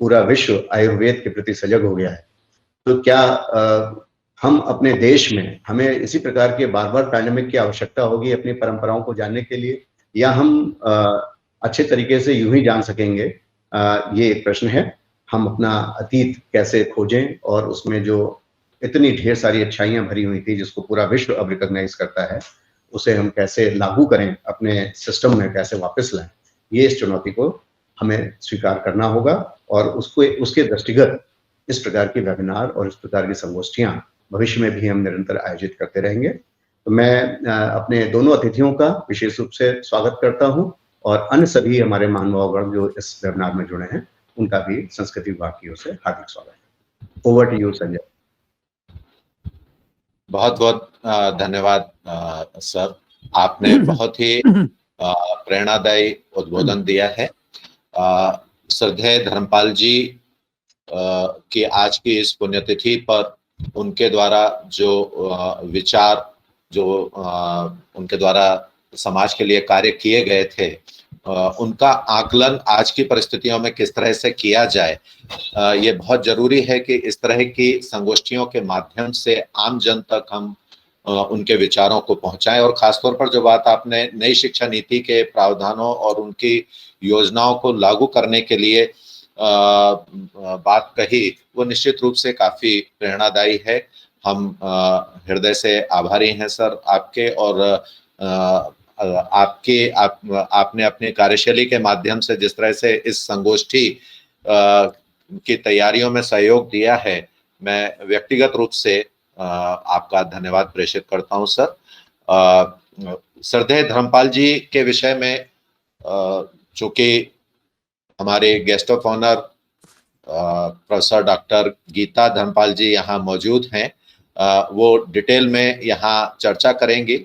पूरा विश्व आयुर्वेद के प्रति सजग हो गया है, तो क्या हम अपने देश में हमें इसी प्रकार के बार-बार पैंडेमिक की आवश्यकता होगी अपनी परंपराओं को जानने के लिए, या हम अच्छे तरीके से यूं ही जान सकेंगे? ये एक प्रश्न है। हम अपना अतीत कैसे खोजें और उसमें जो इतनी ढेर सारी अच्छाइयां भरी हुई थी जिसको पूरा विश्व अब रिकॉग्नाइज करता है, उसे हम कैसे लागू करें, अपने सिस्टम में कैसे वापस लाएं? ये इस चुनौती को हमें स्वीकार करना होगा और उसके दृष्टिगत इस प्रकार की वेबिनार और इस प्रकार की संगोष्ठियां भविष्य में भी हम निरंतर आयोजित करते रहेंगे। तो मैं अपने दोनों अतिथियों का विशेष रूप से स्वागत करता हूं और अन्य सभी हमारे महानुभावगण जो इस वेबिनार में जुड़े हैं उनका भी संस्कृति विभाग की ओर से हार्दिक स्वागत है। Over to you Sanjay. बहुत बहुत धन्यवाद सर, आपने बहुत ही प्रेरणादायी उद्बोधन दिया है। श्रद्धेय धर्मपाल जी की आज की इस पुण्यतिथि पर उनके द्वारा जो विचार, जो उनके द्वारा समाज के लिए कार्य किए गए थे, उनका आकलन आज की परिस्थितियों में किस तरह से किया जाए, ये बहुत जरूरी है कि इस तरह की संगोष्ठियों के माध्यम से आम जन तक हम उनके विचारों को पहुंचाएं। और खासतौर पर जो बात आपने नई शिक्षा नीति के प्रावधानों और उनकी योजनाओं को लागू करने के लिए बात कही, वो निश्चित रूप से काफी प्रेरणादायी है। हम हृदय से आभारी हैं सर आपके, और आपने अपनी कार्यशैली के माध्यम से जिस तरह से इस संगोष्ठी की तैयारियों में सहयोग दिया है, मैं व्यक्तिगत रूप से आपका धन्यवाद प्रेषित करता हूं सर। श्रद्धेय धर्मपाल जी के विषय में चूंकि हमारे guest of honour professor doctor Geeta Dharampal ji यहाँ मौजूद हैं, वो डिटेल में यहाँ चर्चा करेंगी।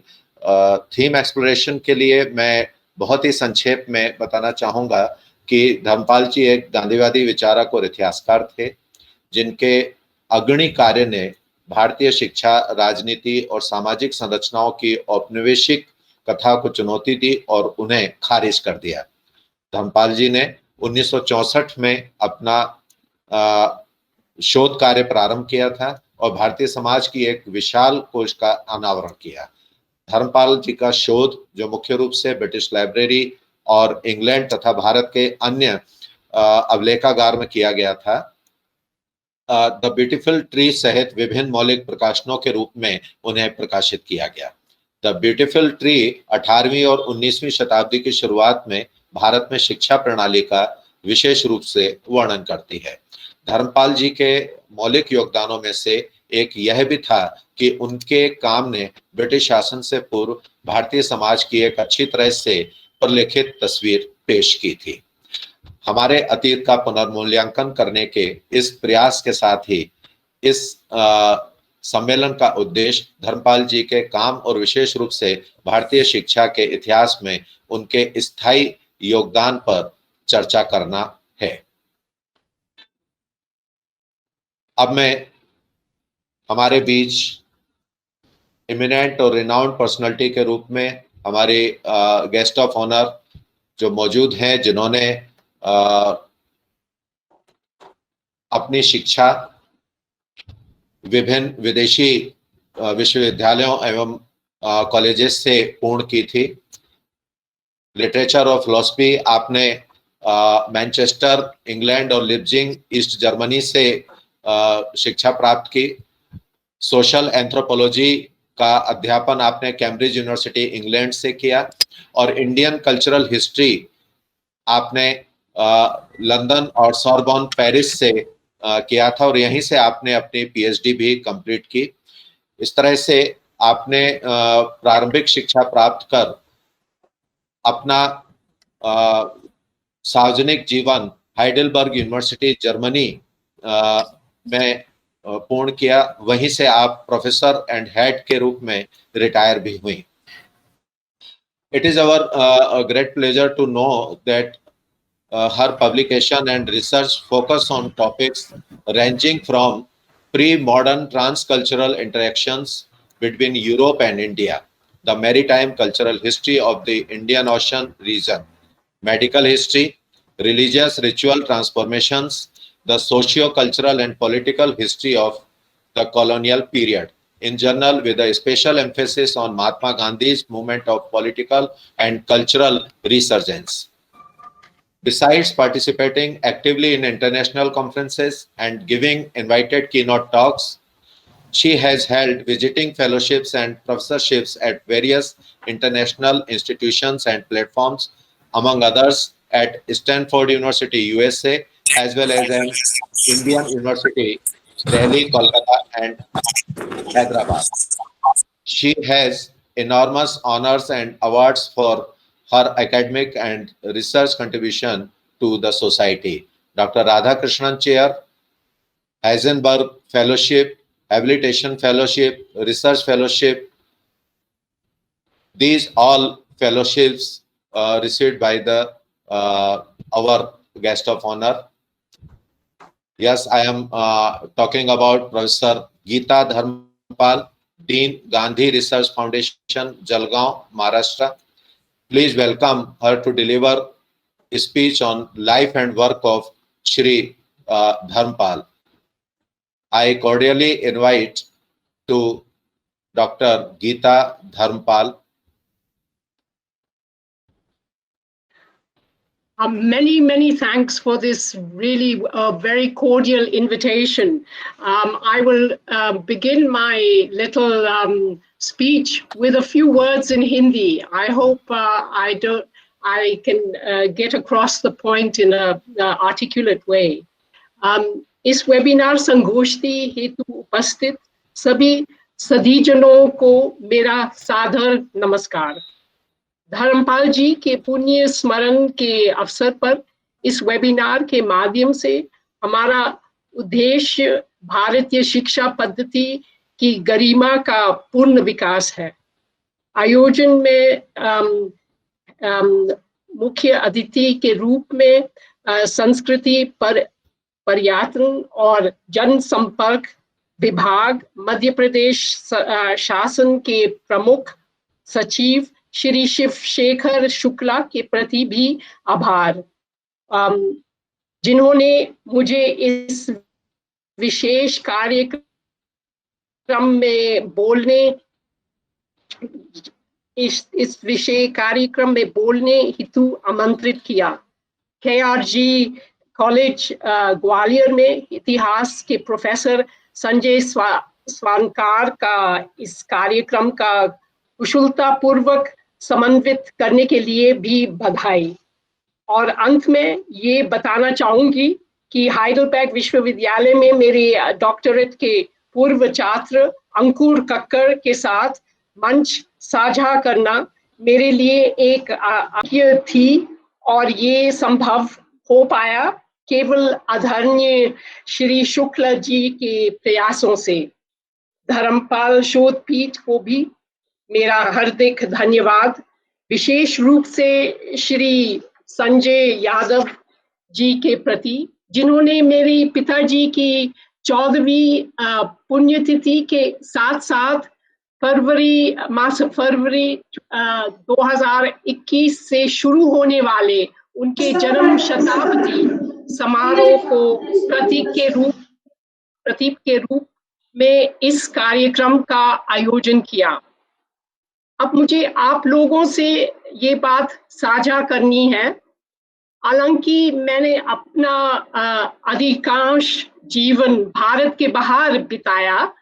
थीम एक्सप्लोरेशन के लिए मैं बहुत ही संक्षेप में बताना चाहूँगा कि धर्मपाल जी एक गांधीवादी विचारक और इतिहासकार थे, जिनके अग्रणी कार्य ने भारतीय शिक्षा, राजनीति और सामाजिक संरचनाओं की औपनिवेशिक कथा को चुनौती दी और उन्हें खारिज कर दिया। धर्मपाल जी ने 1964 में अपना शोध कार्य प्रारंभ किया था और भारतीय समाज की एक विशाल कोश का अनावरण किया। धर्मपाल जी का शोध, जो मुख्य रूप से ब्रिटिश लाइब्रेरी और इंग्लैंड तथा भारत के अन्य अवलेखागार में किया गया था, द ब्यूटीफुल ट्री सहित विभिन्न मौलिक प्रकाशनों के रूप में उन्हें प्रकाशित किया गया। द ब्यूटीफुल ट्री 18वीं और 19वीं शताब्दी की शुरुआत में भारत में शिक्षा प्रणाली का विशेष रूप से वर्णन करती है। धर्मपाल जी के मौलिक योगदानों में से एक यह भी था कि उनके काम ने ब्रिटिश शासन से पूर्व भारतीय समाज की एक अच्छी तरह से प्रलेखित तस्वीर पेश की थी। हमारे अतीत का पुनर्मूल्यांकन करने के इस प्रयास के साथ ही इस सम्मेलन का उद्देश्य धर्मपाल जी के काम और विशेष रूप से भारतीय शिक्षा के इतिहास में उनके स्थायी योगदान पर चर्चा करना है। अब मैं हमारे बीच इमिनेंट और रिनाउंड पर्सनालिटी के रूप में हमारे गेस्ट ऑफ ऑनर जो मौजूद हैं, जिन्होंने अपनी शिक्षा विभिन्न विदेशी विश्वविद्यालयों एवं कॉलेजेस से पूर्ण की थी। लिटरेचर और फिलॉसफी आपने मैनचेस्टर, इंग्लैंड और लिप्जिंग, ईस्ट जर्मनी से शिक्षा प्राप्त की। सोशल एंथ्रोपोलॉजी का अध्यापन आपने कैम्ब्रिज यूनिवर्सिटी इंग्लैंड से किया और इंडियन कल्चरल हिस्ट्री आपने लंदन और सॉर्बोन पेरिस से किया था और यहीं से आपने अपनी पीएचडी भी कंप्लीट की। इस तरह से आपने प्रारंभिक शिक्षा प्राप्त कर अपना सार्वजनिक जीवन हाइडेलबर्ग यूनिवर्सिटी जर्मनी में पूर्ण किया। वहीं से आप प्रोफेसर एंड हेड के रूप में रिटायर भी हुई। It is our great pleasure to know that her publication and research focus on topics ranging from pre-modern transcultural interactions between Europe and India, the maritime cultural history of the Indian Ocean region, medical history, religious ritual transformations, the socio-cultural and political history of the colonial period, in general with a special emphasis on Mahatma Gandhi's movement of political and cultural resurgence. Besides participating actively in international conferences and giving invited keynote talks, she has held visiting fellowships and professorships at various international institutions and platforms, among others at Stanford University, USA, as well as an Indian University, Delhi, Kolkata, and Hyderabad. She has enormous honors and awards for her academic and research contribution to the society. Dr. Radhakrishnan Chair, Heisenberg Fellowship, Habilitation Fellowship, Research Fellowship, these all fellowships received by the our guest of honor. Yes, I am talking about Professor Geeta Dharmpal, Dean, Gandhi Research Foundation, Jalgaon, Maharashtra. Please welcome her to deliver a speech on life and work of Shri Dharmpal. I cordially invite to Dr. Geeta Dharmpal. Many thanks for this really very cordial invitation. I will begin my little speech with a few words in Hindi. I hope I can get across the point in a articulate way. इस webinar संगोष्ठी हेतु उपस्थित सभी सदीजनों को मेरा सादर नमस्कार। धर्मपाल जी के पुण्य स्मरण के अवसर पर इस वेबिनार के माध्यम से हमारा उद्देश्य भारतीय शिक्षा पद्धति की गरिमा का पूर्ण विकास है। आयोजन में मुख्य अतिथि के रूप में संस्कृति पर्यटन और जनसंपर्क विभाग मध्य प्रदेश शासन के प्रमुख सचिव श्री शिव शेखर शुक्ला के प्रति भी आभार, जिन्होंने मुझे इस विशेष कार्यक्रम में बोलने हेतु आमंत्रित किया। KRG कॉलेज ग्वालियर में इतिहास के प्रोफेसर संजय स्वानकार का इस कार्यक्रम का कुशलता पूर्वक समन्वित करने के लिए भी बधाई। और अंत में ये बताना चाहूंगी कि हाइडेलबर्ग विश्वविद्यालय में मेरे डॉक्टरेट के पूर्व छात्र अंकुर कक्कर के साथ मंच साझा करना मेरे लिए एक आज्ञा थी और ये संभव हो पाया केवल आदरणीय श्री शुक्ला जी के प्रयासों से। धर्मपाल शोधपीठ को भी मेरा हार्दिक धन्यवाद, विशेष रूप से श्री संजय यादव जी के प्रति, जिन्होंने मेरे पिताजी की 14वीं पुण्यतिथि के साथ साथ फरवरी 2021 से शुरू होने वाले उनके जन्म शताब्दी समारोह को प्रतीक के रूप में इस कार्यक्रम का आयोजन किया। अब मुझे आप लोगों से ये बात साझा करनी है। हालांकि मैंने अपना अधिकांश जीवन भारत के बाहर बिताया,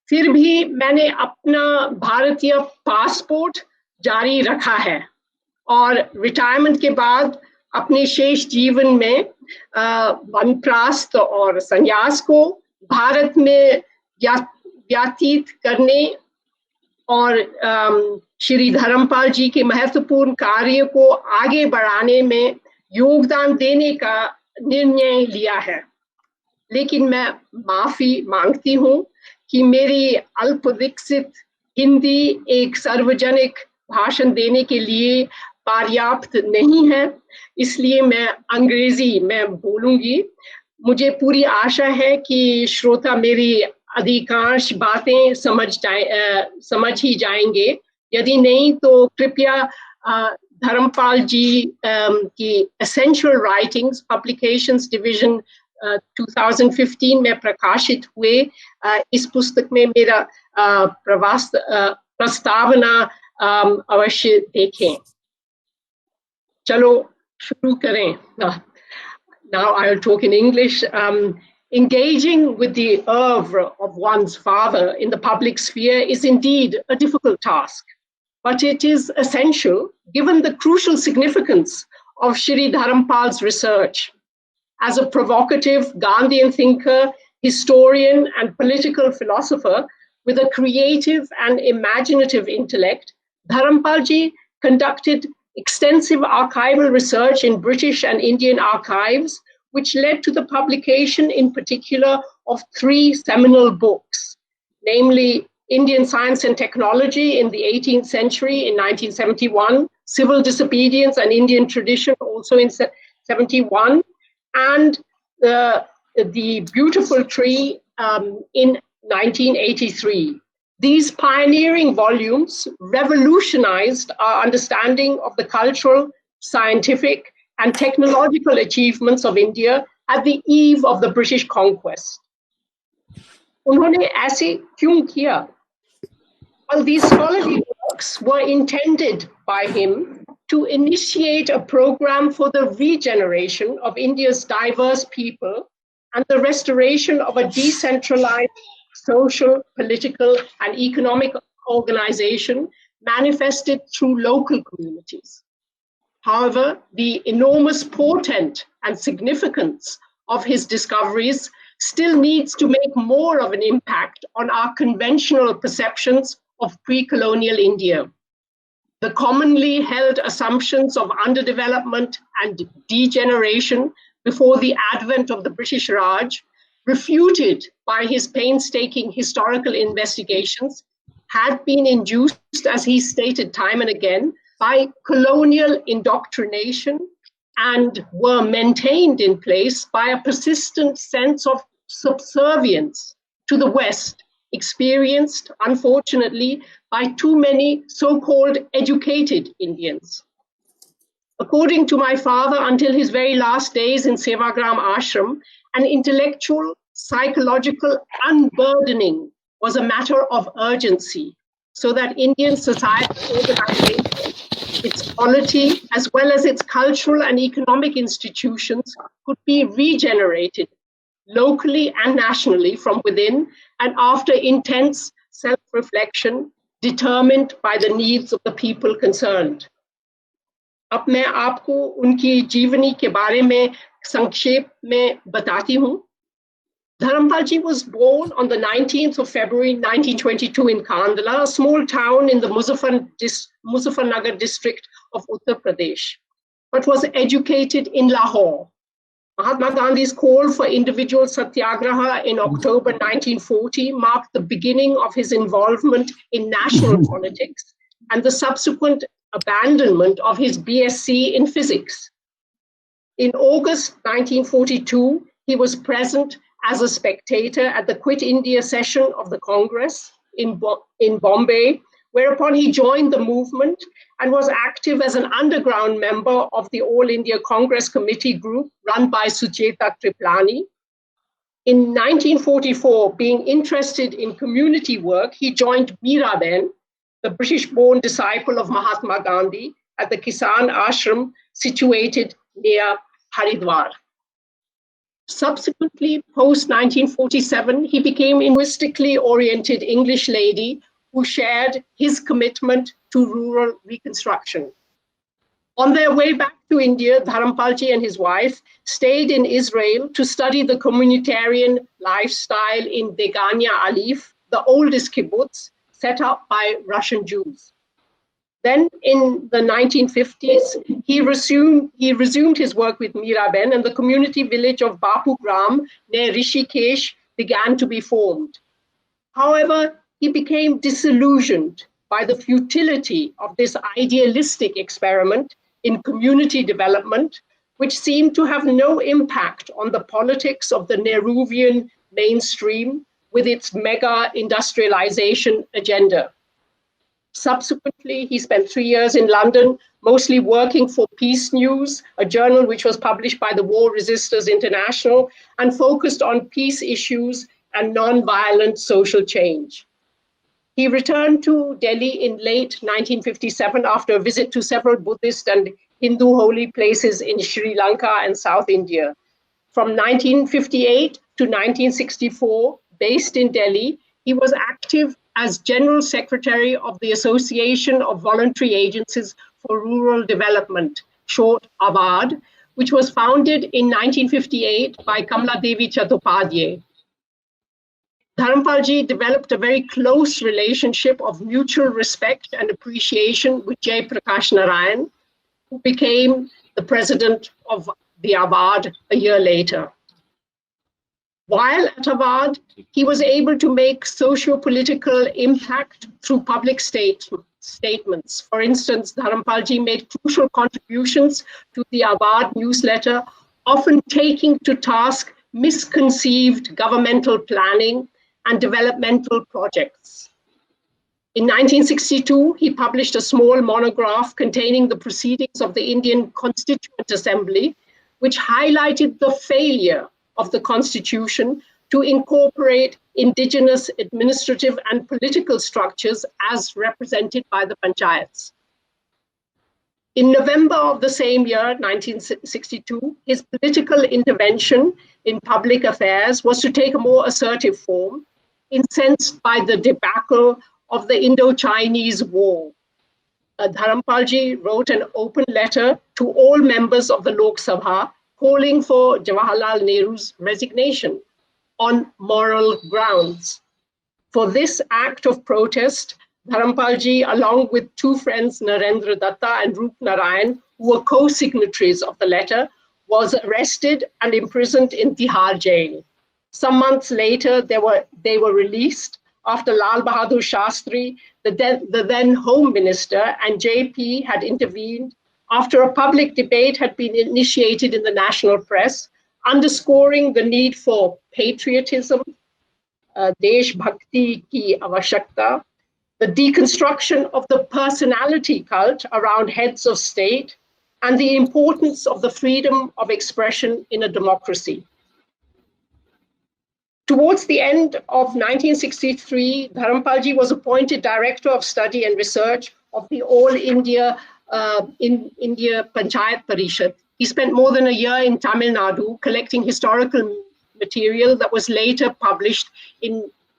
फिर भी मैंने अपना भारतीय पासपोर्ट जारी रखा है और रिटायरमेंट के बाद अपने शेष जीवन में वनप्रस्थ और संन्यास को भारत में व्यतीत करने और श्री धर्मपाल जी के महत्वपूर्ण कार्य को आगे बढ़ाने में योगदान देने का निर्णय लिया है। लेकिन मैं माफी मांगती हूँ कि मेरी अल्प विकसित हिंदी एक सार्वजनिक भाषण देने के लिए पर्याप्त नहीं है, इसलिए मैं अंग्रेजी में बोलूंगी। मुझे पूरी आशा है कि श्रोता मेरी अधिकांश बातें समझ ही जाएंगे, यदि नहीं तो कृपया धर्मपाल जी की एसेंशियल राइटिंग्स पब्लिकेशंस डिवीजन 2015 में प्रकाशित हुए इस पुस्तक में मेरा प्रस्तावना अवश्य देखें। चलो शुरू करें। Now I'll talk in English. Engaging with the oeuvre of one's father in the public sphere is indeed a difficult task, but it is essential given the crucial significance of Shri Dharampal's research. As a provocative Gandhian thinker, historian, and political philosopher with a creative and imaginative intellect, Dharampalji conducted extensive archival research in British and Indian archives, which led to the publication in particular of 3 seminal books, namely Indian Science and Technology in the 18th Century in 1971, Civil Disobedience and Indian Tradition also in 71, and the Beautiful Tree in 1983. These pioneering volumes revolutionized our understanding of the cultural, scientific, and technological achievements of India at the eve of the British conquest. उन्होंने ऐसे क्यों किया? Well, these scholarly works were intended by him to initiate a program for the regeneration of India's diverse people and the restoration of a decentralized social, political, and economic organization manifested through local communities. However, the enormous portent and significance of his discoveries still needs to make more of an impact on our conventional perceptions of pre-colonial India. The commonly held assumptions of underdevelopment and degeneration before the advent of the British Raj, refuted by his painstaking historical investigations, had been induced, as he stated time and again, by colonial indoctrination and were maintained in place by a persistent sense of subservience to the West, experienced, unfortunately, by too many so-called educated Indians. According to my father, until his very last days in Sevagram Ashram, an intellectual, psychological unburdening was a matter of urgency, so that Indian societal organization, its polity, as well as its cultural and economic institutions could be regenerated locally and nationally from within and after intense self-reflection determined by the needs of the people concerned. अब मैं आपको उनकी जीवनी के बारे में संक्षेप में बताती हूँ. Dharampalji was born on the 19th of February 1922 in Kandla, a small town in the Muzaffarnagar district of Uttar Pradesh, but was educated in Lahore. Mahatma Gandhi's call for individual satyagraha in October 1940 marked the beginning of his involvement in national politics and the subsequent abandonment of his BSc in physics. In August 1942, he was present as a spectator at the Quit India session of the Congress in Bombay, whereupon he joined the movement and was active as an underground member of the All India Congress Committee group run by Sucheta Kriplani. In 1944, being interested in community work, he joined Miraben, the British-born disciple of Mahatma Gandhi, at the Kisan Ashram situated near Haridwar. Subsequently, post-1947, he became a linguistically oriented English lady who shared his commitment to rural reconstruction. On their way back to India, Dharampalji and his wife stayed in Israel to study the communitarian lifestyle in Degania Alif, the oldest kibbutz set up by Russian Jews. Then in the 1950s, he resumed his work with Miraben, and the community village of Bapu Gram near Rishikesh began to be formed. However, he became disillusioned by the futility of this idealistic experiment in community development, which seemed to have no impact on the politics of the Nehruvian mainstream with its mega industrialization agenda. Subsequently, he spent 3 years in London, mostly working for Peace News, a journal which was published by the War Resisters International and focused on peace issues and non-violent social change. He returned to Delhi in late 1957 after a visit to several Buddhist and Hindu holy places in Sri Lanka and South India. From 1958 to 1964, based in Delhi, he was active as General Secretary of the Association of Voluntary Agencies for Rural Development, short AVAD, which was founded in 1958 by Kamla Devi Chattopadhyay. Dharampalji developed a very close relationship of mutual respect and appreciation with Jai Prakash Narayan, who became the president of the AVAD a year later. While at AVAD, he was able to make socio-political impact through public statements. For instance, Dharampalji made crucial contributions to the AVAD newsletter, often taking to task misconceived governmental planning and developmental projects. In 1962, he published a small monograph containing the proceedings of the Indian Constituent Assembly, which highlighted the failure of the Constitution to incorporate indigenous administrative and political structures as represented by the panchayats. In November of the same year, 1962, his political intervention in public affairs was to take a more assertive form, incensed by the debacle of the Indo-Chinese War. Dharampalji wrote an open letter to all members of the Lok Sabha calling for Jawaharlal Nehru's resignation on moral grounds. For this act of protest, Dharampalji, along with two friends, Narendra Datta and Roop Narayan, who were co-signatories of the letter, was arrested and imprisoned in Tihar jail. Some months later, they were released after Lal Bahadur Shastri, the then Home Minister, and JP had intervened after a public debate had been initiated in the national press, underscoring the need for patriotism, Desh Bhakti ki avashyakta, the deconstruction of the personality cult around heads of state, and the importance of the freedom of expression in a democracy. Towards the end of 1963, Dharampalji was appointed Director of Study and Research of the All India Panchayat Parishad. He spent more than a year in Tamil Nadu collecting historical material that was later published in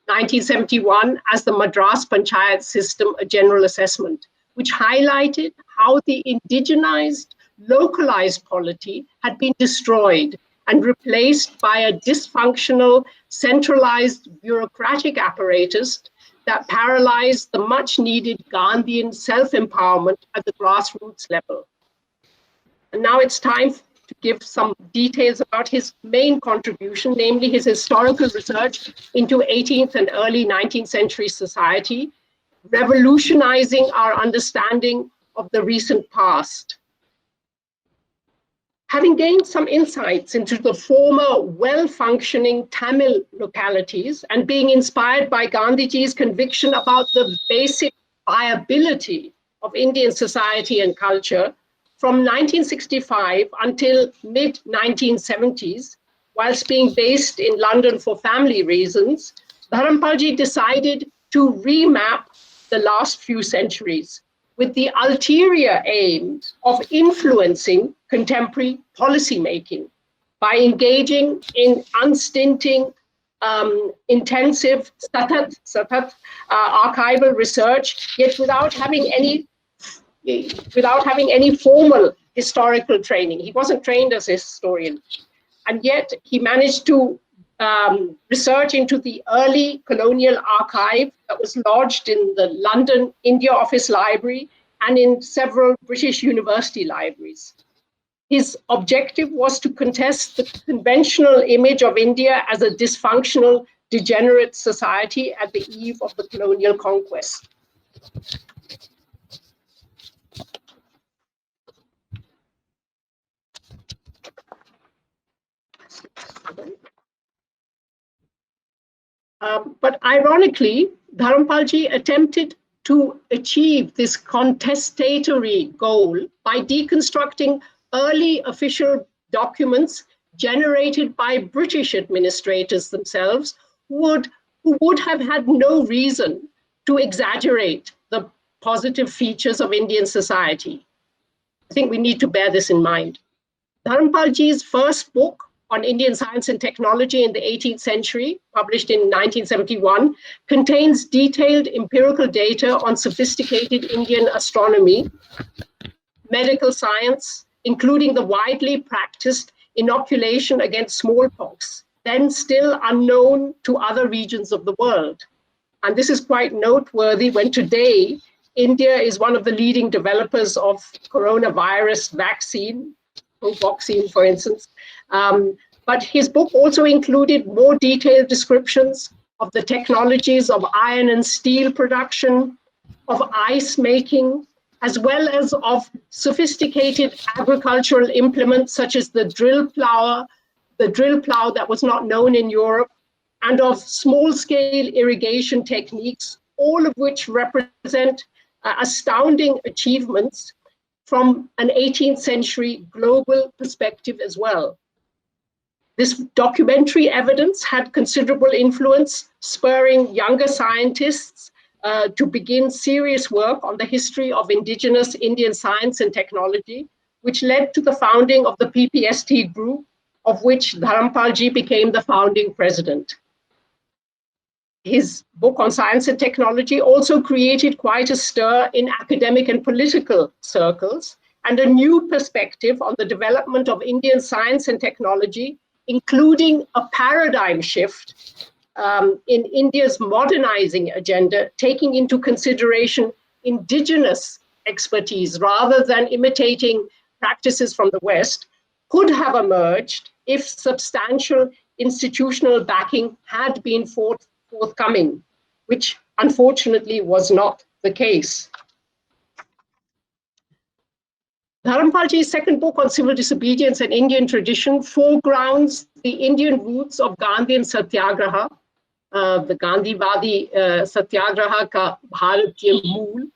1971 as the Madras Panchayat System, a general assessment, which highlighted how the indigenized, localized polity had been destroyed and replaced by a dysfunctional, centralized bureaucratic apparatus that paralyzed the much-needed Gandhian self-empowerment at the grassroots level. And now it's time to give some details about his main contribution, namely his historical research into 18th and early 19th century society, revolutionizing our understanding of the recent past. Having gained some insights into the former well-functioning Tamil localities and being inspired by Gandhiji's conviction about the basic viability of Indian society and culture, from 1965 until mid-1970s, whilst being based in London for family reasons, Dharampalji decided to remap the last few centuries with the ulterior aim of influencing contemporary policymaking by engaging in unstinting, intensive archival research, yet without having any formal historical training. He wasn't trained as a historian, and yet he managed to research into the early colonial archive that was lodged in the London India Office Library and in several British university libraries. His objective was to contest the conventional image of India as a dysfunctional, degenerate society at the eve of the colonial conquest. But ironically, Dharampalji attempted to achieve this contestatory goal by deconstructing early official documents generated by British administrators themselves who would have had no reason to exaggerate the positive features of Indian society. I think we need to bear this in mind. Dharmpalji's first book on Indian science and technology in the 18th century, published in 1971, contains detailed empirical data on sophisticated Indian astronomy, medical science, including the widely practiced inoculation against smallpox, then still unknown to other regions of the world. And this is quite noteworthy when today India is one of the leading developers of coronavirus vaccine, Covaxin, for instance. But his book also included more detailed descriptions of the technologies of iron and steel production, of ice making, as well as of sophisticated agricultural implements such as the drill plow that was not known in Europe, and of small-scale irrigation techniques, all of which represent astounding achievements from an 18th century global perspective as well. This documentary evidence had considerable influence, spurring younger scientists to begin serious work on the history of indigenous Indian science and technology, which led to the founding of the PPST group, of which Dharampalji became the founding president. His book on science and technology also created quite a stir in academic and political circles, and a new perspective on the development of Indian science and technology, including a paradigm shift in India's modernizing agenda, taking into consideration indigenous expertise rather than imitating practices from the West, could have emerged if substantial institutional backing had been forthcoming, which unfortunately was not the case. Dharampalji's second book on civil disobedience and Indian tradition foregrounds the Indian roots of Gandhian Satyagraha, the Gandhivadi Satyagraha ka Bharatiya Mool,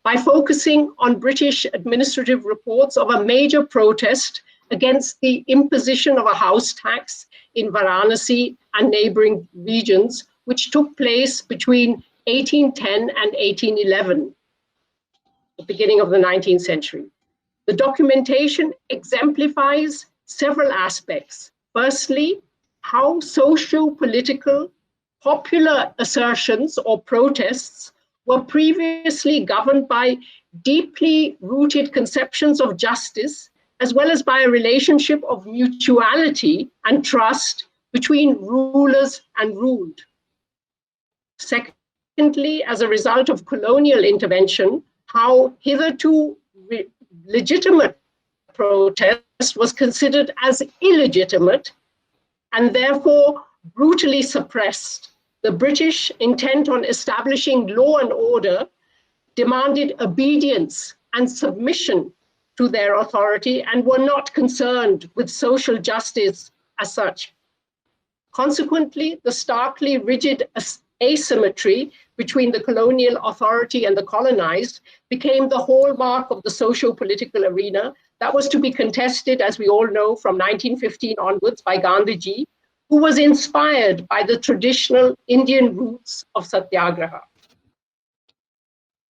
by focusing on British administrative reports of a major protest against the imposition of a house tax in Varanasi and neighboring regions, which took place between 1810 and 1811, the beginning of the 19th century. The documentation exemplifies several aspects. Firstly, how socio-political popular assertions or protests were previously governed by deeply rooted conceptions of justice, as well as by a relationship of mutuality and trust between rulers and ruled. Secondly, as a result of colonial intervention, how hitherto legitimate protest was considered as illegitimate and therefore brutally suppressed. The British, intent on establishing law and order, demanded obedience and submission to their authority and were not concerned with social justice as such. Consequently, the starkly rigid asymmetry between the colonial authority and the colonized became the hallmark of the socio-political arena that was to be contested, as we all know, from 1915 onwards by Gandhiji, who was inspired by the traditional Indian roots of Satyagraha.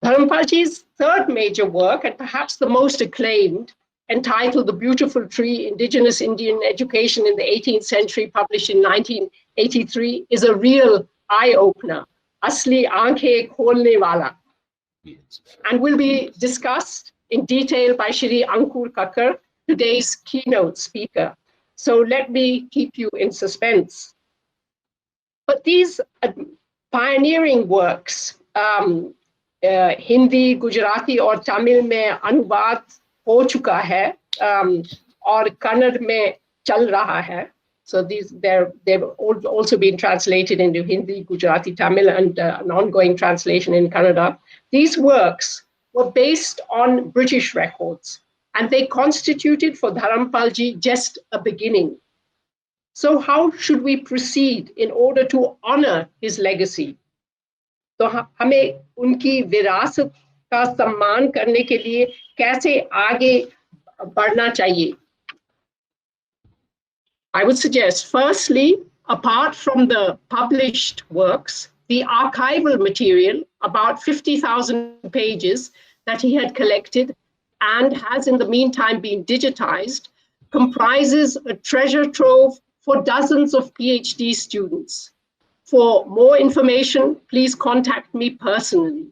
Dharampalji's third major work, and perhaps the most acclaimed, entitled The Beautiful Tree, Indigenous Indian Education in the 18th Century, published in 1983, is a real eye-opener, Asli Aankhein Kholne Wala, and will be discussed in detail by Shri Ankur Kakkar, today's keynote speaker. So let me keep you in suspense. But these pioneering works, Hindi, Gujarati और तमिल में अनुवाद हो चुका है और कन्नड़ में चल रहा है. So they've also been translated into Hindi, Gujarati, Tamil, and an ongoing translation in Kannada. These works were based on British records, and they constituted for Dharampalji just a beginning. So how should we proceed in order to honor his legacy? तो हमें उनकी विरासत का सम्मान करने के लिए कैसे आगे बढ़ना चाहिए? I would suggest, firstly, apart from the published works, the archival material, about 50,000 pages that he had collected and has in the meantime been digitized, comprises a treasure trove for dozens of PhD students. For more information, please contact me personally.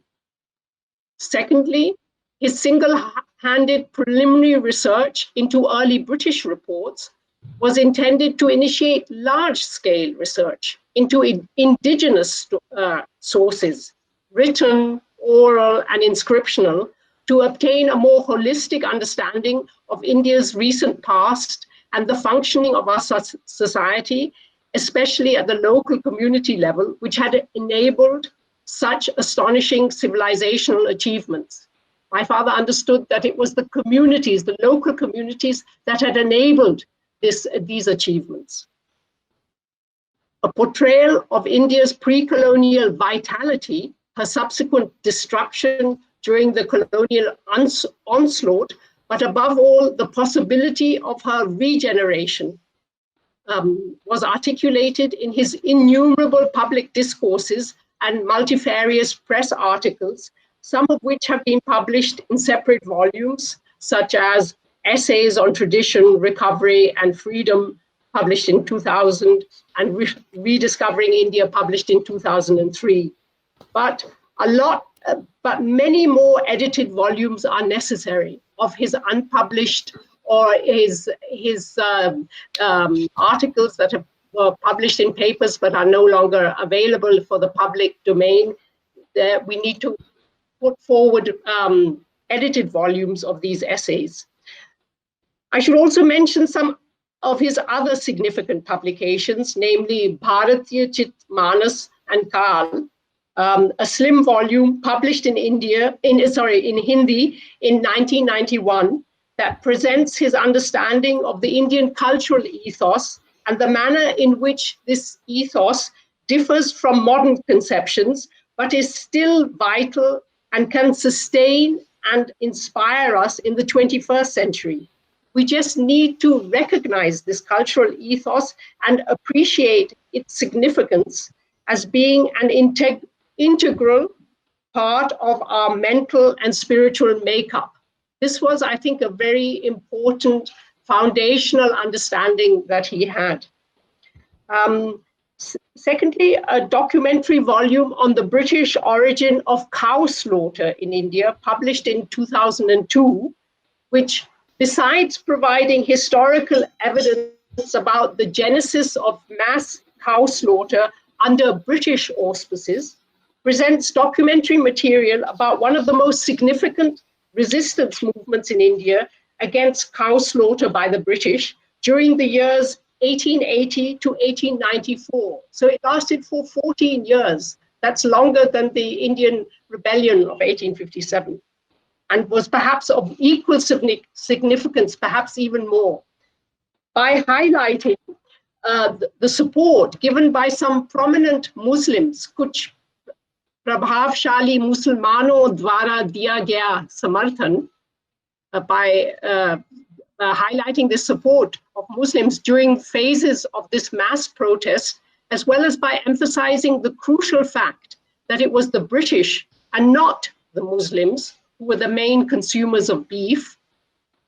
Secondly, his single-handed preliminary research into early British reports was intended to initiate large-scale research into indigenous sources, written, oral, and inscriptional, to obtain a more holistic understanding of India's recent past and the functioning of our society, especially at the local community level, which had enabled such astonishing civilizational achievements. My father understood that it was the communities, the local communities, that had enabled these achievements. A portrayal of India's pre-colonial vitality, her subsequent disruption during the colonial onslaught, but above all, the possibility of her regeneration, was articulated in his innumerable public discourses and multifarious press articles, some of which have been published in separate volumes, such as Essays on Tradition, Recovery, and Freedom, published in 2000, and Rediscovering India, published in 2003. But many more edited volumes are necessary of his unpublished or his articles that were published in papers but are no longer available for the public domain. We need to put forward edited volumes of these essays. I should also mention some of his other significant publications, namely Bharatiya Chit Manas and Kal, a slim volume published in Hindi in 1991 that presents his understanding of the Indian cultural ethos and the manner in which this ethos differs from modern conceptions, but is still vital and can sustain and inspire us in the 21st century. We just need to recognize this cultural ethos and appreciate its significance as being an integral part of our mental and spiritual makeup. This was, I think, a very important foundational understanding that he had. Secondly, a documentary volume on the British origin of cow slaughter in India, published in 2002, which, besides providing historical evidence about the genesis of mass cow slaughter under British auspices, presents documentary material about one of the most significant resistance movements in India against cow slaughter by the British during the years 1880 to 1894. So it lasted for 14 years. That's longer than the Indian Rebellion of 1857, and was perhaps of equal significance, perhaps even more. By highlighting the support given by some prominent Muslims, कुछ प्रभावशाली मुसलमानों द्वारा दिया गया समर्थन, by highlighting the support of Muslims during phases of this mass protest, as well as by emphasizing the crucial fact that it was the British and not the Muslims who were the main consumers of beef.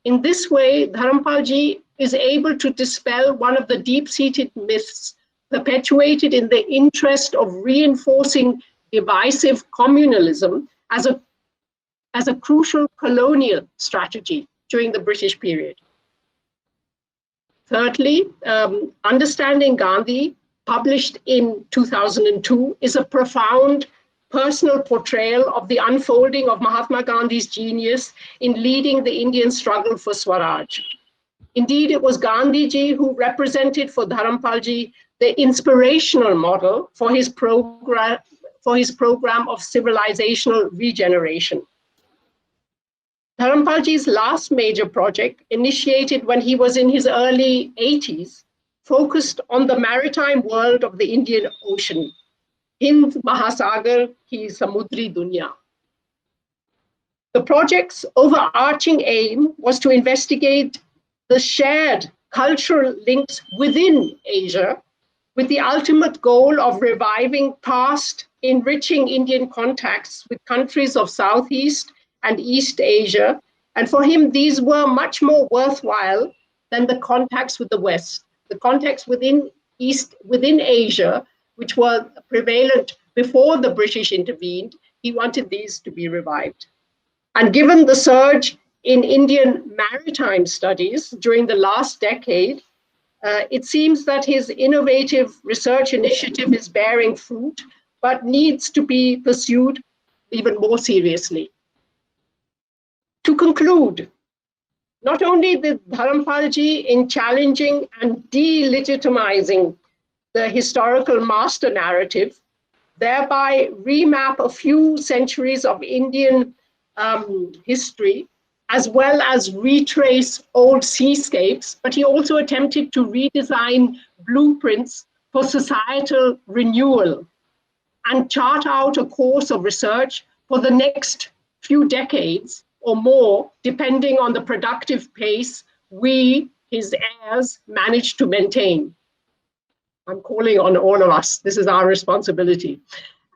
In this way, Dharampalji is able to dispel one of the deep-seated myths perpetuated in the interest of reinforcing divisive communalism as a crucial colonial strategy during the British period. Thirdly, Understanding Gandhi, published in 2002, is a profound personal portrayal of the unfolding of Mahatma Gandhi's genius in leading the Indian struggle for Swaraj. Indeed, it was Gandhiji who represented for Dharampalji the inspirational model for his program of civilizational regeneration. Dharampalji's last major project, initiated when he was in his early 80s, focused on the maritime world of the Indian Ocean. Hind महासागर की समुद्री दुनिया. The project's overarching aim was to investigate the shared cultural links within Asia, with the ultimate goal of reviving past enriching Indian contacts with countries of Southeast and East Asia. And for him, these were much more worthwhile than the contacts with the West. The contacts within Asia, which were prevalent before the British intervened, he wanted these to be revived. And given the surge in Indian maritime studies during the last decade, it seems that his innovative research initiative is bearing fruit, but needs to be pursued even more seriously. To conclude, not only did Dharampalji, in challenging and delegitimizing the historical master narrative, thereby remap a few centuries of Indian history, as well as retrace old seascapes, but he also attempted to redesign blueprints for societal renewal and chart out a course of research for the next few decades or more, depending on the productive pace we, his heirs, manage to maintain. I'm calling on all of us. This is our responsibility.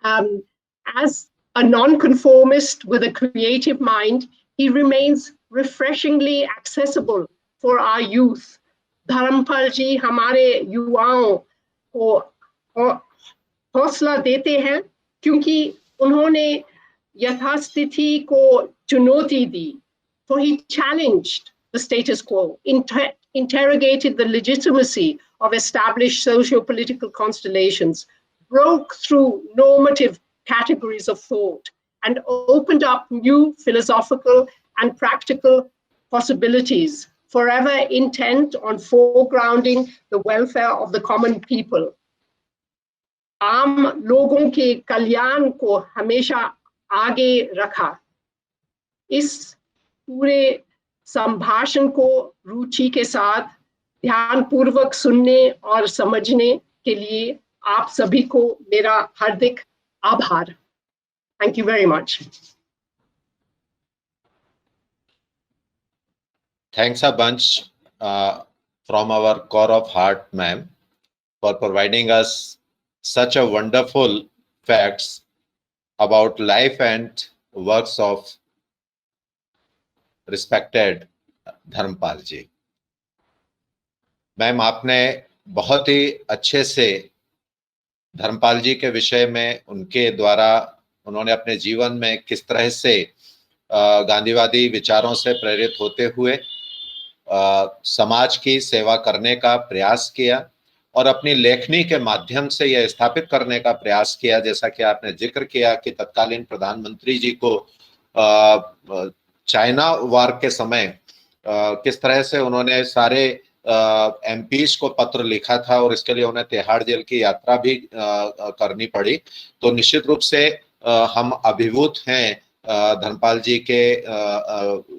As a nonconformist with a creative mind, he remains refreshingly accessible for our youth. Dharmpal जी हमारे युवाओं को हौसला देते हैं क्योंकि उन्होंने यथास्थिति को चुनौती दी. For he challenged the status quo, interrogated the legitimacy of established socio-political constellations, broke through normative categories of thought, and opened up new philosophical and practical possibilities, forever intent on foregrounding the welfare of the common people. आम लोगों के कल्याण को हमेशा आगे रखा. इस पूरे संभाषण को रुचि के साथ ध्यानपूर्वक सुनने और समझने के लिए आप सभी को मेरा हार्दिक आभार. Thank you very much. Thanks a bunch from our core of heart, ma'am, for providing us such a wonderful facts about life and works of respected Dharampal ji. Ma'am, आपने बहुत ही अच्छे से धर्मपाल जी के विषय में उनके द्वारा उन्होंने अपने जीवन में किस तरह से गांधीवादी विचारों से प्रेरित होते हुए समाज की सेवा करने का प्रयास किया और अपनी लेखनी के माध्यम से यह स्थापित करने का प्रयास किया, जैसा कि आपने जिक्र किया कि तत्कालीन प्रधानमंत्री जी को चाइना वार के समय किस तरह से उन्होंने सारे एमपीज को पत्र लिखा था और इसके लिए उन्हें तिहाड़ जेल की यात्रा भी करनी पड़ी. तो निश्चित रूप से हम अभिभूत हैं धर्मपाल जी के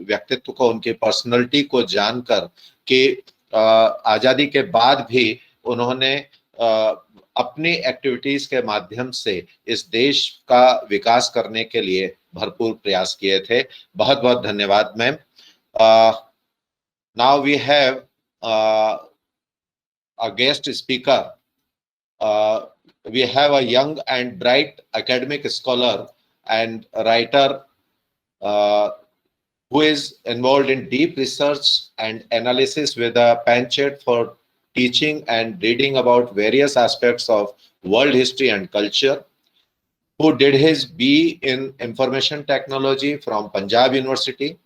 व्यक्तित्व को, उनकी पर्सनैलिटी को जानकर कि आजादी के बाद भी उन्होंने अपनी एक्टिविटीज के माध्यम से इस देश का विकास करने के लिए भरपूर प्रयास किए थे. बहुत बहुत धन्यवाद ma'am. Now we have a guest speaker. We have a young and bright academic scholar and writer who is involved in deep research and analysis with a penchant for teaching and reading about various aspects of world history and culture, who did his B in Information Technology from Punjab University,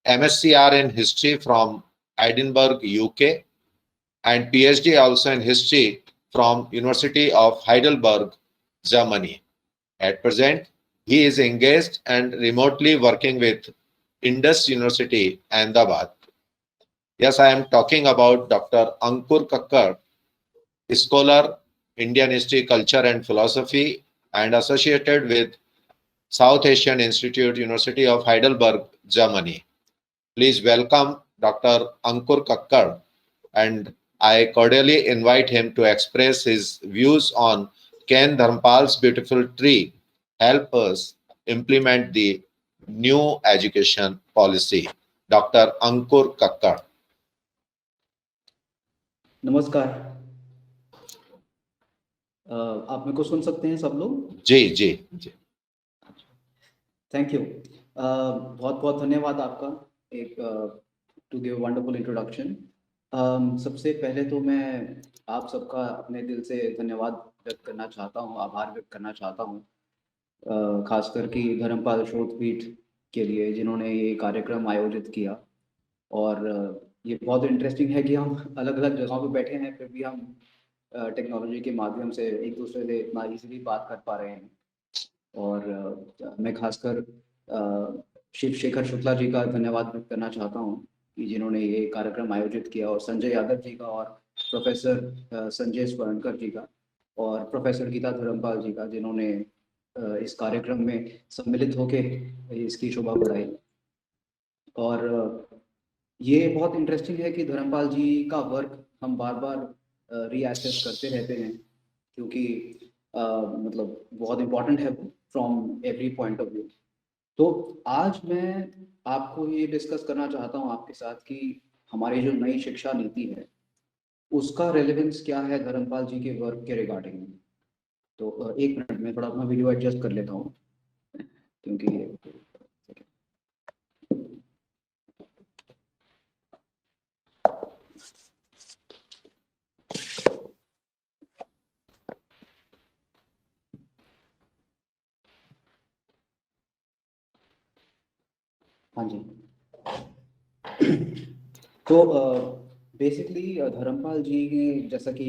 MScR in History from Edinburgh, UK, and PhD also in History from University of Heidelberg, Germany. At present, he is engaged and remotely working with Indus University, Ahmedabad. Yes, I am talking about Dr. Ankur Kakkar, scholar, Indian history, culture and philosophy, and associated with South Asian Institute, University of Heidelberg, Germany. Please welcome Dr. Ankur Kakkar, and I cordially invite him to express his views on Can Dharmpal's beautiful tree help us implement the new education policy? Dr. Ankur Kakkar. नमस्कार। आप मेरे को सुन सकते हैं सब लोग? जी जी जी। Thank you. बहुत बहुत धन्यवाद आपका एक टू गिव वंडरफुल इंट्रोडक्शन। सबसे पहले तो मैं आप सबका अपने दिल से धन्यवाद व्यक्त करना चाहता हूँ, आभार व्यक्त करना चाहता हूँ, खासकर कि धर्मपाल शोधपीठ के लिए जिन्होंने ये कार्यक्रम आयोजित किया। और ये बहुत इंटरेस्टिंग है कि हम अलग अलग जगहों पे बैठे हैं, फिर भी हम टेक्नोलॉजी के माध्यम से एक दूसरे से इतना ईजिली बात कर पा रहे हैं। और मैं खासकर शिव शेखर शुक्ला जी का धन्यवाद व्यक्त करना चाहता हूँ कि जिन्होंने ये कार्यक्रम आयोजित किया, और संजय यादव जी का, और प्रोफेसर संजय स्वर्णकर जी का, और प्रोफेसर गीता धर्मपाल जी का, जिन्होंने इस कार्यक्रम में सम्मिलित होकर इसकी शोभा बढ़ाई। और ये बहुत इंटरेस्टिंग है कि धर्मपाल जी का वर्क हम बार बार रीअसेस करते रहते हैं, क्योंकि मतलब बहुत इम्पोर्टेंट है from every point of view. तो आज मैं आपको ये डिस्कस करना चाहता हूँ आपके साथ कि हमारी जो नई शिक्षा नीति है उसका रेलेवेंस क्या है धर्मपाल जी के वर्क के रिगार्डिंग। तो एक मिनट में थोड़ा अपना वीडियो एडजस्ट कर लेता हूँ, क्योंकि हाँ जी। तो बेसिकली धर्मपाल जी ने, जैसा कि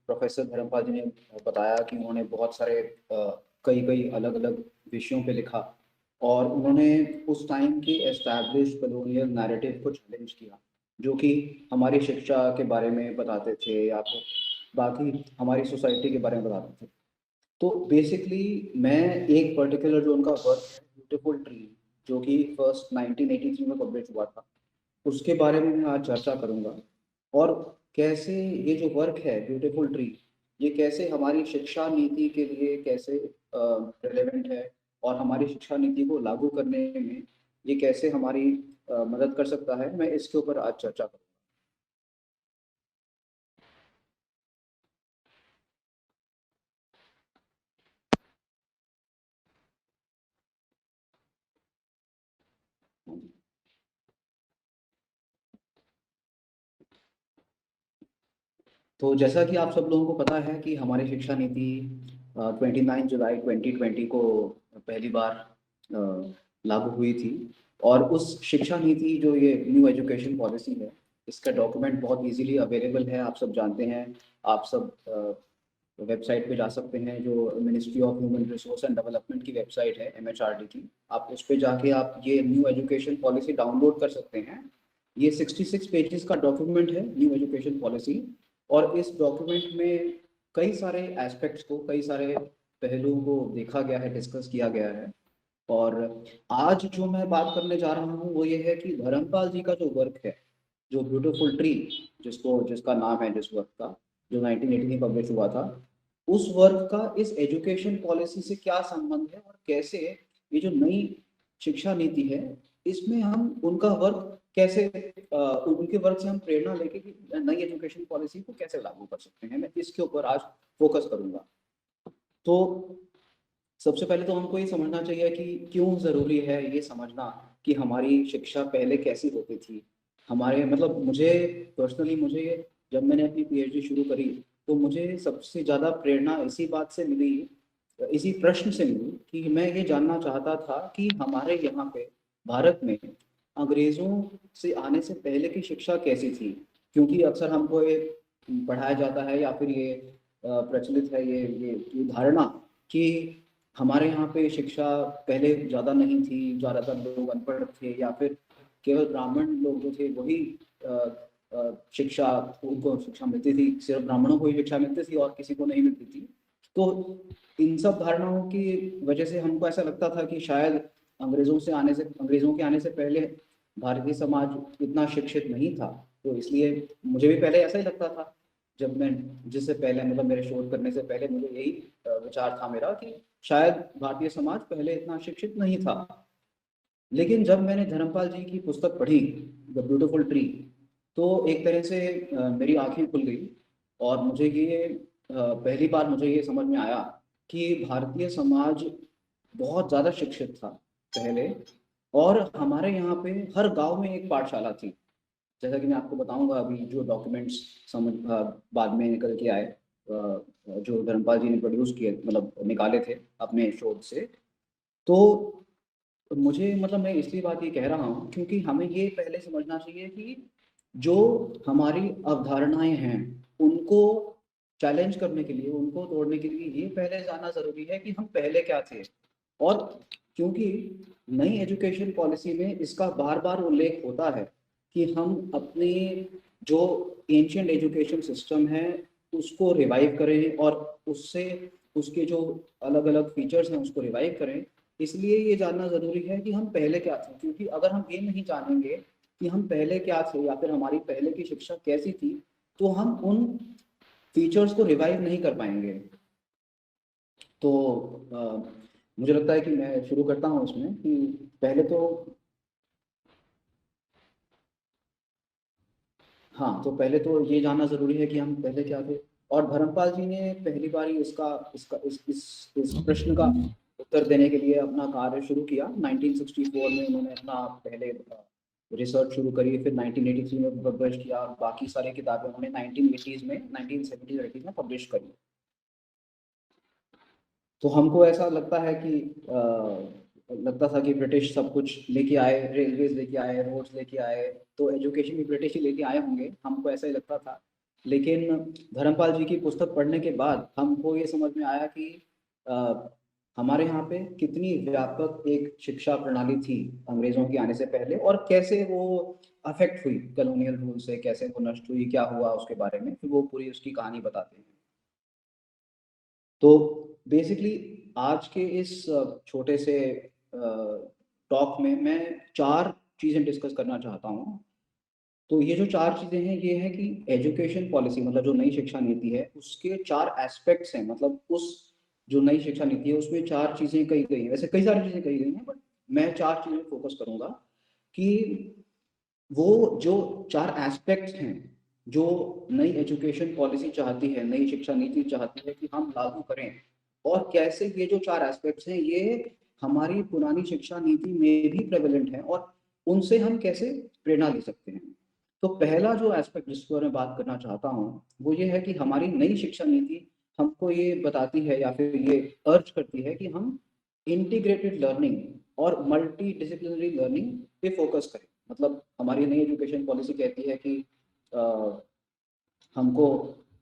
प्रोफेसर धर्मपाल जी ने बताया कि उन्होंने बहुत सारे कई कई अलग अलग विषयों पे लिखा, और उन्होंने उस टाइम की एस्टैब्लिश कॉलोनियल नैरेटिव को चैलेंज किया, जो कि हमारी शिक्षा के बारे में बताते थे या फिर बाकी हमारी सोसाइटी के बारे में बताते थे। तो बेसिकली मैं एक पर्टिकुलर जो उनका वर्क है ब्यूटीफुल ट्री, जो कि फर्स्ट 1983 में पब्लिश हुआ था, उसके बारे में मैं आज चर्चा करूंगा। और कैसे ये जो वर्क है ब्यूटीफुल ट्री, ये कैसे हमारी शिक्षा नीति के लिए कैसे रिलेवेंट है, और हमारी शिक्षा नीति को लागू करने में ये कैसे हमारी मदद कर सकता है, मैं इसके ऊपर आज चर्चा करूंगा। तो जैसा कि आप सब लोगों को पता है कि हमारी शिक्षा नीति 29 जुलाई 2020 को पहली बार लागू हुई थी। और उस शिक्षा नीति जो ये न्यू एजुकेशन पॉलिसी है, इसका डॉक्यूमेंट बहुत इजीली अवेलेबल है, आप सब जानते हैं। आप सब वेबसाइट पे जा सकते हैं, जो ministry of human resource and development की वेबसाइट है, MHRD की। आप उस पर जाके आप ये न्यू एजुकेशन पॉलिसी डाउनलोड कर सकते हैं। ये 66 पेजेस का डॉक्यूमेंट है, न्यू एजुकेशन पॉलिसी। और इस डॉक्यूमेंट में कई सारे एस्पेक्ट्स को, कई सारे पहलुओं को देखा गया है, डिस्कस किया गया है। और आज जो मैं बात करने जा रहा हूँ वो ये है कि धर्मपाल जी का जो वर्क है, जो ब्यूटीफुल ट्री, जिसका नाम है जिस वर्क का, जो 1980 में पब्लिश हुआ था, उस वर्क का इस एजुकेशन पॉलिसी से क्या संबंध है, और कैसे ये जो नई शिक्षा नीति है इसमें हम उनका वर्क कैसे उनके वर्क से हम प्रेरणा लेके कि नई एजुकेशन पॉलिसी को कैसे लागू कर सकते हैं, मैं इसके ऊपर आज फोकस करूंगा। तो सबसे पहले तो हमको ये समझना चाहिए कि क्यों ज़रूरी है ये समझना कि हमारी शिक्षा पहले कैसी होती थी। हमारे मतलब मुझे पर्सनली, मुझे जब मैंने अपनी PhD शुरू करी तो मुझे सबसे ज़्यादा प्रेरणा इसी बात से मिली, इसी प्रश्न से मिली कि मैं ये जानना चाहता था कि हमारे यहाँ पे भारत में अंग्रेज़ों से आने से पहले की शिक्षा कैसी थी। क्योंकि अक्सर हमको ये पढ़ाया जाता है, या फिर ये प्रचलित है ये धारणा कि हमारे यहाँ पे शिक्षा पहले ज़्यादा नहीं थी, ज़्यादातर लोग अनपढ़ थे, या फिर केवल ब्राह्मण लोग जो थे वही शिक्षा, उनको शिक्षा मिलती थी, सिर्फ ब्राह्मणों को ही शिक्षा मिलती थी और किसी को नहीं मिलती थी। तो इन सब धारणाओं की वजह से हमको ऐसा लगता था कि शायद अंग्रेज़ों के आने से पहले भारतीय समाज इतना शिक्षित नहीं था। तो इसलिए मुझे भी पहले ऐसा ही लगता था। जब मैं जिससे पहले मतलब मेरे शोध करने से पहले मुझे यही विचार था मेरा कि शायद भारतीय समाज पहले इतना शिक्षित नहीं था। लेकिन जब मैंने धर्मपाल जी की पुस्तक पढ़ी द ब्यूटीफुल ट्री, तो एक तरह से मेरी आंखें खुल गई और मुझे ये पहली बार मुझे ये समझ में आया कि भारतीय समाज बहुत ज़्यादा शिक्षित था पहले, और हमारे यहाँ पे हर गांव में एक पाठशाला थी। जैसा कि मैं आपको बताऊंगा अभी जो डॉक्यूमेंट्स समझ बाद में निकल के आए, जो धर्मपाल जी ने प्रोड्यूस किए मतलब निकाले थे अपने शोध से, तो मुझे मतलब मैं इसलिए बात ये कह रहा हूँ क्योंकि हमें ये पहले समझना चाहिए कि जो हमारी अवधारणाएं हैं उनको चैलेंज करने के लिए, उनको तोड़ने के लिए ये पहले जानना जरूरी है कि हम पहले क्या थे। और क्योंकि नई एजुकेशन पॉलिसी में इसका बार बार उल्लेख होता है कि हम अपने जो एंशिएंट एजुकेशन सिस्टम है उसको रिवाइव करें और उससे उसके जो अलग अलग फीचर्स हैं उसको रिवाइव करें। इसलिए ये जानना जरूरी है कि हम पहले क्या थे, क्योंकि अगर हम ये नहीं जानेंगे कि हम पहले क्या थे या फिर हमारी पहले की शिक्षा कैसी थी, तो हम उन फीचर्स को रिवाइव नहीं कर पाएंगे। तो मुझे लगता है कि मैं शुरू करता हूँ इसमें कि पहले तो हाँ, तो पहले तो ये जानना जरूरी है कि हम पहले क्या थे। और धर्मपाल जी ने पहली बार ही इसका इसका इस प्रश्न का उत्तर देने के लिए अपना कार्य शुरू किया 1964 में। उन्होंने अपना पहले रिसर्च शुरू करी, फिर 1983 में पब्लिश किया, बाकी सारी किताबें उन्होंने 1980s में 1970s में पब्लिश करी। तो हमको ऐसा लगता है कि लगता था कि ब्रिटिश सब कुछ लेके आए, रेलवेज लेके आए, रोड्स लेके आए, तो एजुकेशन भी ब्रिटिश ही लेके आए होंगे, हमको ऐसा ही लगता था। लेकिन धर्मपाल जी की पुस्तक पढ़ने के बाद हमको ये समझ में आया कि हमारे यहाँ पे कितनी व्यापक एक शिक्षा प्रणाली थी अंग्रेजों के आने से पहले, और कैसे वो अफेक्ट हुई कॉलोनियल रूल से, कैसे वो नष्ट हुई, क्या हुआ उसके बारे में फिर वो पूरी उसकी कहानी बताते हैं। तो बेसिकली आज के इस छोटे से टॉक में मैं 4 चीज़ें डिस्कस करना चाहता हूँ। तो ये जो 4 चीज़ें हैं ये है कि एजुकेशन पॉलिसी मतलब जो नई शिक्षा नीति है उसके 4 एस्पेक्ट्स हैं। मतलब उस जो नई शिक्षा नीति है उसमें 4 चीज़ें कही गई हैं, वैसे कई सारी चीज़ें कही गई हैं बट मैं 4 चीज़ें फोकस करूँगा कि वो जो 4 एस्पेक्ट्स हैं जो नई एजुकेशन पॉलिसी चाहती है, नई शिक्षा नीति चाहती है कि हम लागू करें, और कैसे ये जो 4 एस्पेक्ट्स हैं ये हमारी पुरानी शिक्षा नीति में भी प्रेवलेंट है और उनसे हम कैसे प्रेरणा ले सकते हैं। तो पहला जो एस्पेक्ट जिसके बारे में बात करना चाहता हूँ वो ये है कि हमारी नई शिक्षा नीति हमको ये बताती है या फिर ये अर्ज करती है कि हम इंटीग्रेटेड लर्निंग और मल्टी डिसिप्लिनरी लर्निंग पे फोकस करें। मतलब हमारी नई एजुकेशन पॉलिसी कहती है कि हमको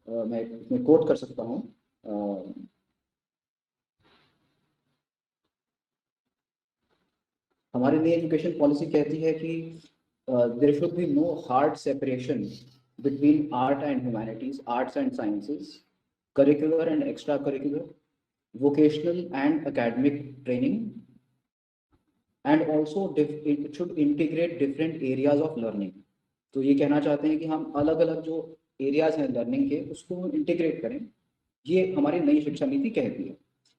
मैं कोट कर सकता हूँ, हमारी नई एजुकेशन पॉलिसी कहती है कि there should be no hard separation between art and humanities, arts and sciences, curricular and extra curricular, vocational and academic training, and also it should integrate different areas of learning। तो ये कहना चाहते हैं कि हम अलग अलग जो एरियाज हैं लर्निंग के उसको इंटीग्रेट करें, ये हमारी नई शिक्षा नीति कहती है।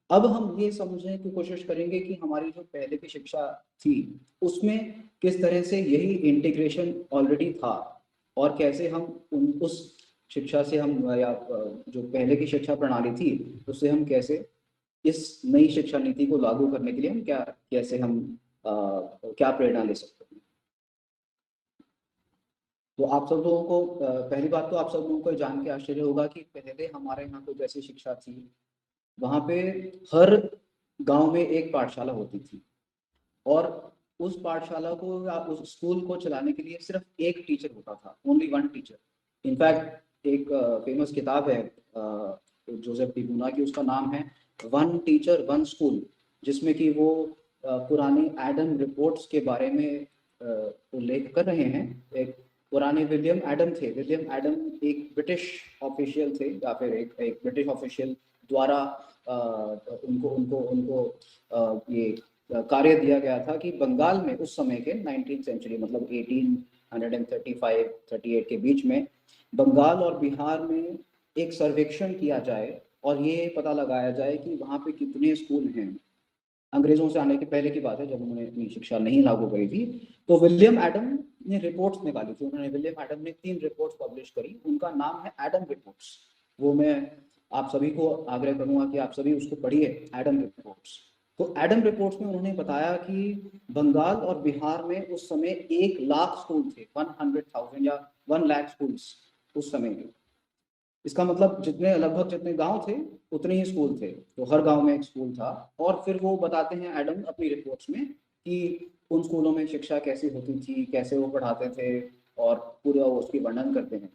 अब हम ये समझने की कोशिश करेंगे कि हमारी जो पहले की शिक्षा थी उसमें किस तरह से यही इंटीग्रेशन ऑलरेडी था और कैसे हम उस शिक्षा से हम या जो पहले की शिक्षा प्रणाली थी उससे हम कैसे इस नई शिक्षा नीति को लागू करने के लिए हम कैसे हम क्या प्रेरणा ले सकते हैं। तो आप सब लोगों को पहली बात तो आप सब लोगों को जान के आश्चर्य होगा कि पहले हमारे यहाँ पे जैसी शिक्षा थी वहाँ पे हर गांव में एक पाठशाला होती थी और उस पाठशाला को या उस स्कूल को चलाने के लिए सिर्फ एक टीचर होता था, ओनली वन टीचर। इनफैक्ट एक फेमस किताब है जोसेफ डी बूना की, उसका नाम है वन टीचर वन स्कूल, जिसमें कि वो पुरानी एडम रिपोर्ट्स के बारे में उल्लेख कर रहे हैं। एक पुराने विलियम एडम थे, विलियम एडम एक ब्रिटिश ऑफिशियल थे या फिर एक ब्रिटिश ऑफिशियल द्वारा उनको उनको उनको ये कार्य दिया गया था कि बंगाल में उस समय के 19th सेंचुरी मतलब 1835-38 के बीच में बंगाल और बिहार में एक सर्वेक्षण किया जाए और ये पता लगाया जाए कि वहाँ पे कितने स्कूल हैं। अंग्रेजों से आने के पहले की बात है, जब उन्होंने अपनी शिक्षा नहीं लागू करी थी। तो विलियम एडम ने रिपोर्ट्स निकाली थी। विलियम एडम ने 3 रिपोर्ट्स पब्लिश करी, उनका नाम है एडम रिपोर्ट्स। वो मैं आप सभी को आग्रह करूंगा कि आप सभी उसको पढ़िए, एडम रिपोर्ट्स। तो एडम रिपोर्ट्स में उन्होंने बताया कि बंगाल और बिहार में उस समय 1 लाख स्कूल थे, 100,000 या 1 लाख स्कूल्स उस समय के। इसका मतलब लगभग जितने गांव थे उतने ही स्कूल थे, तो हर गांव में एक स्कूल था। और फिर वो बताते हैं एडम अपनी रिपोर्ट्स में कि उन स्कूलों में शिक्षा कैसी होती थी, कैसे वो पढ़ाते थे, और पूरा उसकी वर्णन करते हैं।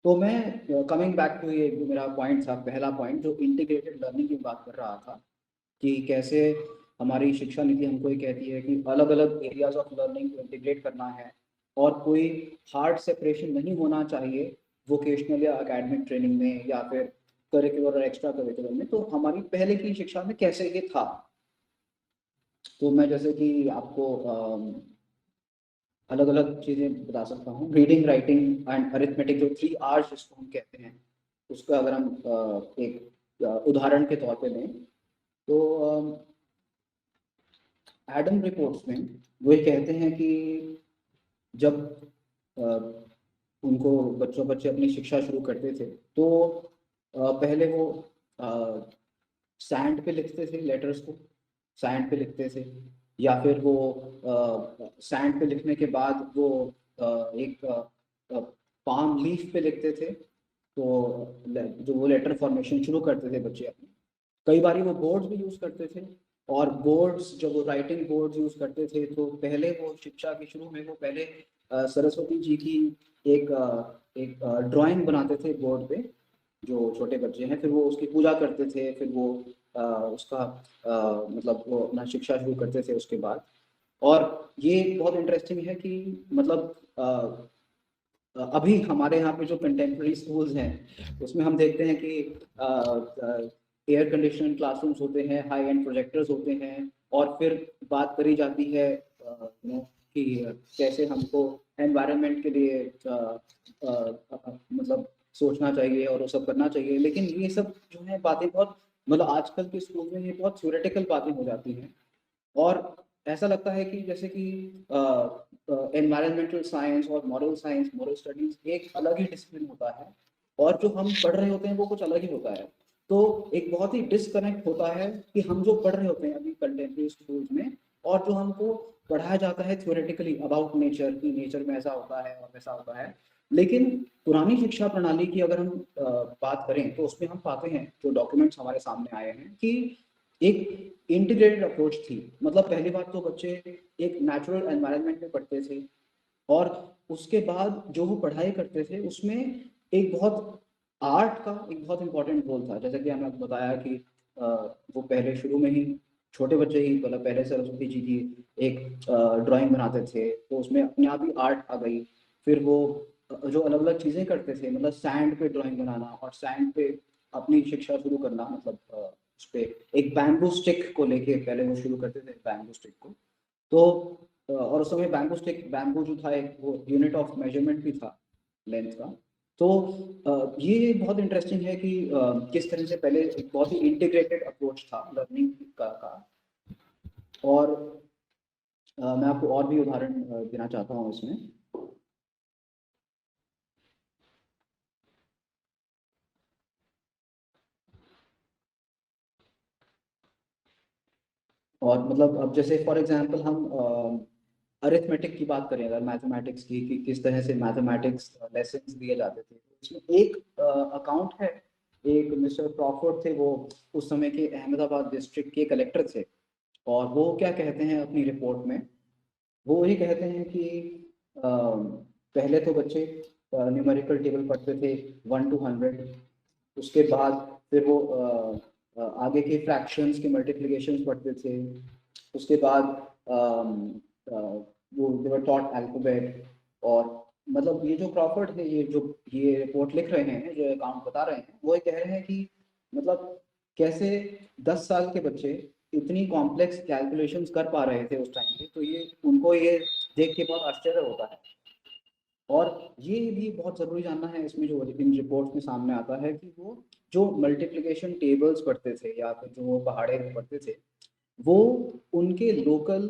तो मैं कमिंग बैक टू ये जो मेरा पॉइंट था, पहला पॉइंट जो इंटीग्रेटेड लर्निंग की बात कर रहा था, कि कैसे हमारी शिक्षा नीति हमको ये कहती है कि अलग अलग एरियाज ऑफ लर्निंग को इंटीग्रेट करना है, और कोई हार्ड सेपरेशन नहीं होना चाहिए वोकेशनल या एकेडमिक ट्रेनिंग में या फिर करिकुलर और एक्स्ट्रा करिकुलर में। तो हमारी पहले की शिक्षा में कैसे ये था, तो मैं जैसे कि आपको अलग अलग चीज़ें बता सकता हूँ। रीडिंग, राइटिंग एंड अरिथमेटिक, जो 3 R's जिसको हम कहते हैं, उसका अगर हम एक उदाहरण के तौर पे लें तो एडम रिपोर्ट्स में वो ये कहते हैं कि जब उनको बच्चे अपनी शिक्षा शुरू करते थे तो पहले वो सैंड पे लिखते थे, लेटर्स को सैंड पे लिखते थे, या फिर वो सैंड पे लिखने के बाद वो एक पाम लीफ पे लिखते थे। तो जो वो लेटर फॉर्मेशन शुरू करते थे बच्चे अपने, कई बार वो बोर्ड्स भी यूज़ करते थे। और बोर्ड्स, जब वो राइटिंग बोर्ड्स यूज़ करते थे तो पहले वो शिक्षा के शुरू में वो पहले सरस्वती जी की एक ड्राइंग बनाते थे बोर्ड पे, जो छोटे बच्चे हैं, फिर वो उसकी पूजा करते थे, फिर वो उसका मतलब वो अपना शिक्षा शुरू करते थे उसके बाद। और ये बहुत इंटरेस्टिंग है कि मतलब अभी हमारे यहाँ पे जो कंटेम्प्रेरी स्कूल्स हैं उसमें हम देखते हैं कि एयर कंडीशन क्लासरूम्स होते हैं, हाई एंड प्रोजेक्टर्स होते हैं, और फिर बात करी जाती है कि कैसे हमको एनवायरनमेंट के लिए मतलब सोचना चाहिए और वो सब करना चाहिए। लेकिन ये सब जो है बातें बहुत, मतलब आजकल के स्कूल में ये बहुत थ्योरेटिकल बातें हो जाती हैं, और ऐसा लगता है कि जैसे कि एनवायरमेंटल साइंस और मॉरल साइंस, मॉरल स्टडीज एक अलग ही डिसिप्लिन होता है, और जो हम पढ़ रहे होते हैं वो कुछ अलग ही होता है। तो एक बहुत ही डिस्कनेक्ट होता है कि हम जो पढ़ रहे होते हैं अभी कंटेम्प्रेरी स्कूल्स में, और जो हमको पढ़ाया जाता है थ्योरेटिकली अबाउट नेचर, की नेचर में ऐसा होता है और वैसा होता है। लेकिन पुरानी शिक्षा प्रणाली की अगर हम बात करें तो उसमें हम पाते हैं, जो डॉक्यूमेंट्स हमारे सामने आए हैं, कि एक इंटीग्रेटेड अप्रोच थी। मतलब पहली बात तो बच्चे एक नेचुरल एनवायरनमेंट में पढ़ते थे, और उसके बाद जो वो पढ़ाई करते थे उसमें एक बहुत आर्ट का एक बहुत इंपॉर्टेंट रोल था। जैसा कि हमने आपको बताया कि वो पहले शुरू में ही छोटे बच्चे ही, मतलब पहले सरस्वती जी की एक ड्राइंग बनाते थे, तो उसमें अपने आप ही आर्ट आ गई। फिर वो जो अलग अलग चीज़ें करते थे, मतलब सैंड पे ड्राइंग बनाना और सैंड पे अपनी शिक्षा शुरू करना, मतलब उस पे एक बैम्बू स्टिक को लेके पहले वो शुरू करते थे, बैम्बू स्टिक को। तो और उस समय बैम्बू जो था एक वो यूनिट ऑफ मेजरमेंट भी था लेंथ का। तो ये बहुत इंटरेस्टिंग है कि किस तरह से पहले एक बहुत ही इंटीग्रेटेड अप्रोच था लर्निंग का। और मैं आपको और भी उदाहरण देना चाहता हूँ इसमें। और मतलब अब जैसे फॉर एग्जांपल हम अरिथमेटिक की बात करें, अगर मैथमेटिक्स की, कि किस तरह से मैथमेटिक्स लेसन्स दिए जाते थे, इसमें एक अकाउंट है। एक मिस्टर क्रॉफोर्ड थे, वो उस समय के अहमदाबाद डिस्ट्रिक्ट के कलेक्टर थे, और वो क्या कहते हैं अपनी रिपोर्ट में, वो ये कहते हैं कि पहले तो बच्चे न्यूमेरिकल टेबल पढ़ते थे 1 to 100, उसके बाद फिर वो आगे के फ्रैक्शंस के मल्टीप्लिकेशंस पढ़ते थे, उसके बाद वो दे वर टॉट अल्फाबेट। और मतलब ये जो क्रॉफर्ड है, ये रिपोर्ट लिख रहे हैं, जो अकाउंट बता रहे हैं, वो ये कह रहे हैं कि मतलब कैसे 10 साल के बच्चे इतनी कॉम्प्लेक्स कैलकुलेशंस कर पा रहे थे उस टाइम पे। तो ये उनको ये देख के बहुत आश्चर्य होता है। और ये भी बहुत ज़रूरी जानना है इसमें, जो इन रिपोर्ट्स में सामने आता है कि वो जो मल्टीप्लिकेशन टेबल्स पढ़ते थे या फिर जो वो पहाड़े में पढ़ते थे, वो उनके लोकल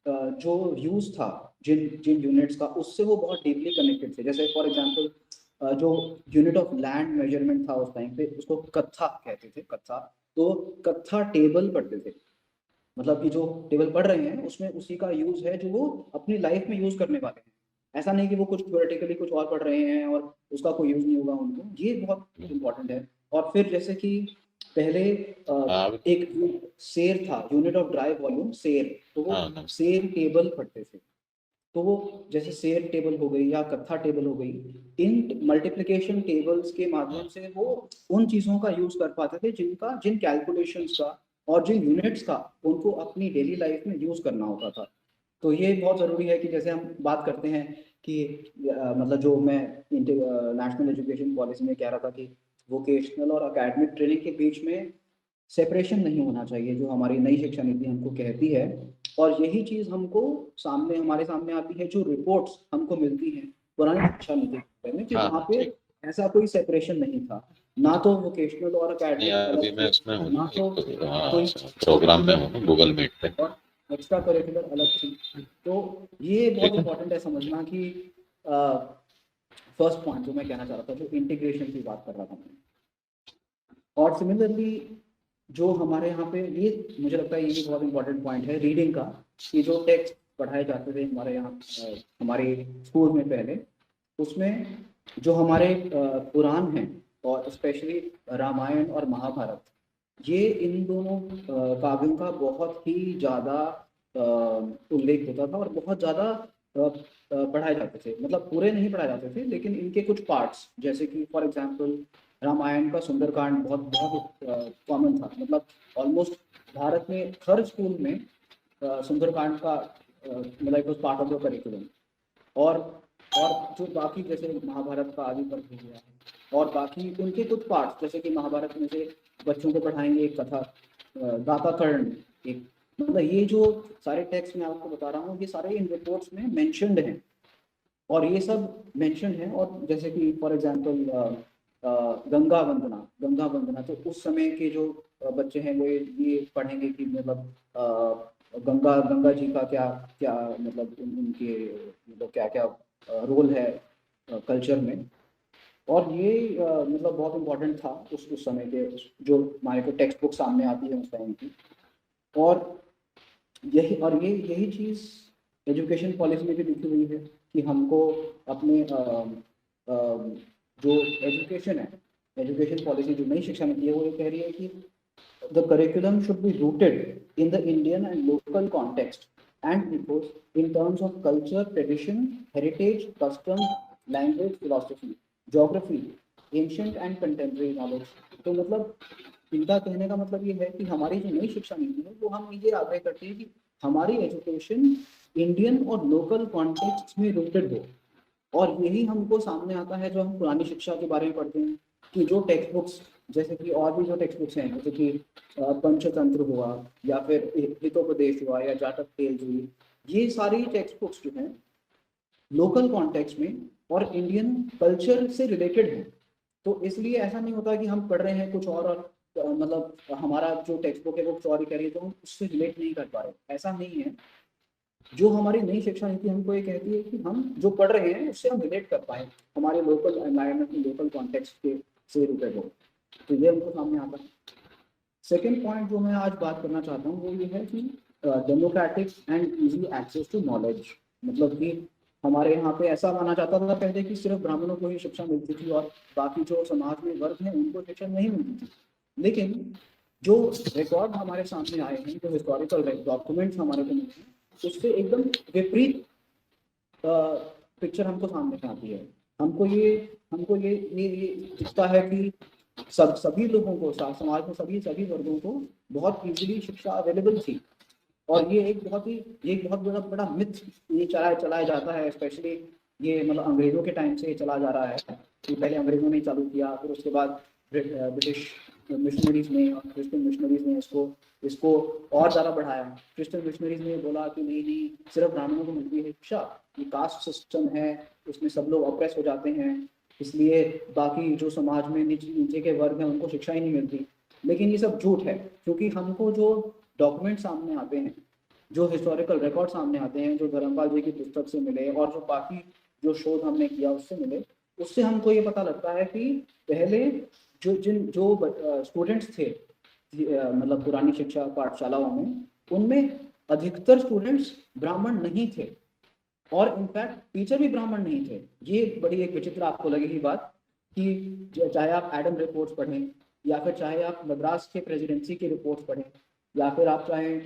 जो यूज़ था जिन जिन यूनिट्स का, उससे वो बहुत डीपली कनेक्टेड थे। जैसे फॉर एग्जांपल जो यूनिट ऑफ लैंड मेजरमेंट था उस टाइम पे, उसको कत्था कहते थे, कत्था। तो कत्था टेबल पढ़ते थे, मतलब कि जो टेबल पढ़ रहे हैं उसमें उसी का यूज़ है जो वो अपनी लाइफ में यूज़ करने वाले हैं। ऐसा नहीं कि वो कुछ थ्योरेटिकली कुछ और पढ़ रहे हैं और उसका कोई यूज़ नहीं होगा उनको, ये बहुत इम्पोर्टेंट है। और फिर जैसे कि पहले एक सेर था, यूनिट ऑफ ड्राई वॉल्यूम, सेर, तो वो सेर टेबल पढ़ते थे। तो वो जैसे सेर टेबल हो गई या कत्था टेबल हो गई, इन मल्टीप्लिकेशन टेबल्स के माध्यम से वो उन चीज़ों का यूज़ कर पाते थे जिन कैलकुलेशंस का और जिन यूनिट्स का उनको अपनी डेली लाइफ में यूज़ करना होता था। तो ये बहुत ज़रूरी है कि जैसे हम बात करते हैं कि मतलब जो मैं नेशनल एजुकेशन पॉलिसी में कह रहा था कि वोकेशनल और अकेडमिक ट्रेनिंग के बीच में सेपरेशन नहीं होना चाहिए, जो हमारी नई शिक्षा नीति हमको कहती है। और यही चीज़ हमको हमारे सामने आती है जो रिपोर्ट्स हमको मिलती हैं पुरानी शिक्षा नीति में, कि वहाँ पे ऐसा कोई सेपरेशन नहीं था, ना तो वोकेशनल और अकेडमिक अभी मैं उसमें हूँ, ना तो कोई प्रोग्राम में हूँ गूगल मीट पे, और एक्स्ट्रा करिकुलर अलग थी। तो ये बहुत इंपॉर्टेंट है समझना कि फर्स्ट पॉइंट जो मैं कहना चाह रहा था, जो इंटीग्रेशन की बात कर रहा था मैं। और सिमिलरली जो हमारे यहाँ पे, ये मुझे लगता है ये भी बहुत इंपॉर्टेंट पॉइंट है रीडिंग का, कि जो टेक्स्ट पढ़ाए जाते थे हमारे यहाँ हमारे स्कूल में पहले, उसमें जो हमारे पुराण हैं और स्पेशली रामायण और महाभारत, ये इन दोनों काव्यों का बहुत ही ज़्यादा उल्लेख होता था और बहुत ज़्यादा पढ़ाए जाते थे। मतलब पूरे नहीं पढ़ाए जाते थे, लेकिन इनके कुछ पार्ट्स, जैसे कि फॉर एग्जांपल रामायण का सुंदरकांड बहुत बहुत कॉमन था। मतलब ऑलमोस्ट भारत में हर स्कूल में सुंदरकांड का मतलब it was part of the curriculum. और जो बाकी जैसे महाभारत का आदि पर्व हो गया है और बाकी उनके कुछ पार्ट्स, जैसे कि महाभारत में से बच्चों को पढ़ाएंगे एक कथा दाता कर्ण, एक, मतलब ये जो सारे टेक्स्ट मैं आपको बता रहा हूँ ये सारे इन रिपोर्ट्स में मेंशन्ड हैं और ये सब मेंशन्ड हैं। और जैसे कि फॉर एग्जांपल गंगा वंदना, तो उस समय के जो बच्चे हैं वो ये पढ़ेंगे कि मतलब गंगा जी का क्या क्या मतलब उनके मतलब क्या क्या रोल है कल्चर में। और ये मतलब बहुत इम्पोर्टेंट था उस समय के, जो हमारे को टेक्स्ट बुक सामने आती है उस टाइम की। और यही चीज़ एजुकेशन पॉलिसी में भी लिखी हुई है कि हमको अपने जो एजुकेशन है, एजुकेशन पॉलिसी जो नई शिक्षा नीति है, वो ये कह रही है कि the curriculum should be rooted in the Indian and local context and Eeco in terms of culture, tradition, heritage, custom, language, philosophy, geography, ancient and contemporary knowledge. तो मतलब इनका कहने का मतलब ये है कि हमारी जो नई शिक्षा नीति है वो हम ये आग्रह करते हैं कि हमारी एजुकेशन इंडियन और लोकल कॉन्टेक्स्ट में रूटेड हो। और यही हमको सामने आता है जो हम पुरानी शिक्षा के बारे में पढ़ते हैं कि जो टेक्स्ट बुक्स, जैसे कि और भी जो टेक्स्ट बुक्स हैं, जैसे कि पंचतंत्र हुआ या फिर हितोपदेश हुआ या जाटक टेल्स हुई, ये सारी टेक्स्ट बुक्स जो हैं लोकल कॉन्टेक्स्ट में और इंडियन कल्चर से रिलेटेड हैं। तो इसलिए ऐसा नहीं होता कि हम पढ़ रहे हैं कुछ और मतलब हमारा जो टेक्स्ट बुक है वो कुछ और ही कह रही है तो हम उससे रिलेट नहीं कर पा रहे, ऐसा नहीं है। जो हमारी नई शिक्षा नीति हमको ये कहती है कि हम जो पढ़ रहे हैं उससे हम रिलेट कर पाए, हमारे लोकल एनवायरनमेंट में लोकल कॉन्टेक्स्ट के से रिलेटेड हो। तो ये हमको सामने आता है। सेकेंड पॉइंट जो मैं आज बात करना चाहता हूँ वो ये है कि democratic and easy access to knowledge. मतलब कि हमारे यहाँ पे ऐसा माना जाता था पहले कि सिर्फ ब्राह्मणों को ही शिक्षा मिलती थी और बाकी जो समाज में वर्ग हैं उनको शिक्षा नहीं मिलती थी। लेकिन जो रिकॉर्ड हमारे सामने आए हैं, जो हिस्टोरिकल डॉक्यूमेंट्स हमारे को मिले हैं, उससे एकदम विपरीत पिक्चर हमको सामने आती है। हमको ये दिखता है कि सभी लोगों को, समाज में सभी वर्गों को बहुत इजीली शिक्षा अवेलेबल थी। और ये एक बहुत बड़ा मिथ ये चलाया जाता है, स्पेशली ये मतलब अंग्रेजों के टाइम से चला जा रहा है कि पहले अंग्रेजों ने चालू किया, फिर उसके बाद ब्रिटिश मिशनरीज ने और क्रिश्चियन मिशनरीज ने इसको और ज़्यादा बढ़ाया। क्रिश्चियन मिशनरीज ने बोला कि नहीं सिर्फ ब्राह्मणों को मिलती है शिक्षा, ये कास्ट सिस्टम है, उसमें सब लोग ऑप्रेस हो जाते हैं, इसलिए बाकी जो समाज में नीचे के वर्ग हैं उनको शिक्षा ही नहीं मिलती। लेकिन ये सब झूठ है, क्योंकि हमको जो डॉक्यूमेंट सामने आते हैं, जो हिस्टोरिकल रिकॉर्ड सामने आते हैं, जो धर्मपाल जी की पुस्तक से मिले और जो बाकी जो शोध हमने किया उससे मिले, उससे हमको ये पता लगता है कि पहले जो स्टूडेंट्स थे मतलब पुरानी शिक्षा पाठशालाओं में, उनमें अधिकतर स्टूडेंट्स ब्राह्मण नहीं थे और इनफैक्ट टीचर भी ब्राह्मण नहीं थे। ये बड़ी एक विचित्र आपको लगेगी बात कि चाहे आप एडम रिपोर्ट्स पढ़ें या फिर चाहे आप मद्रास के प्रेसिडेंसी की रिपोर्ट्स पढ़ें या फिर आप चाहे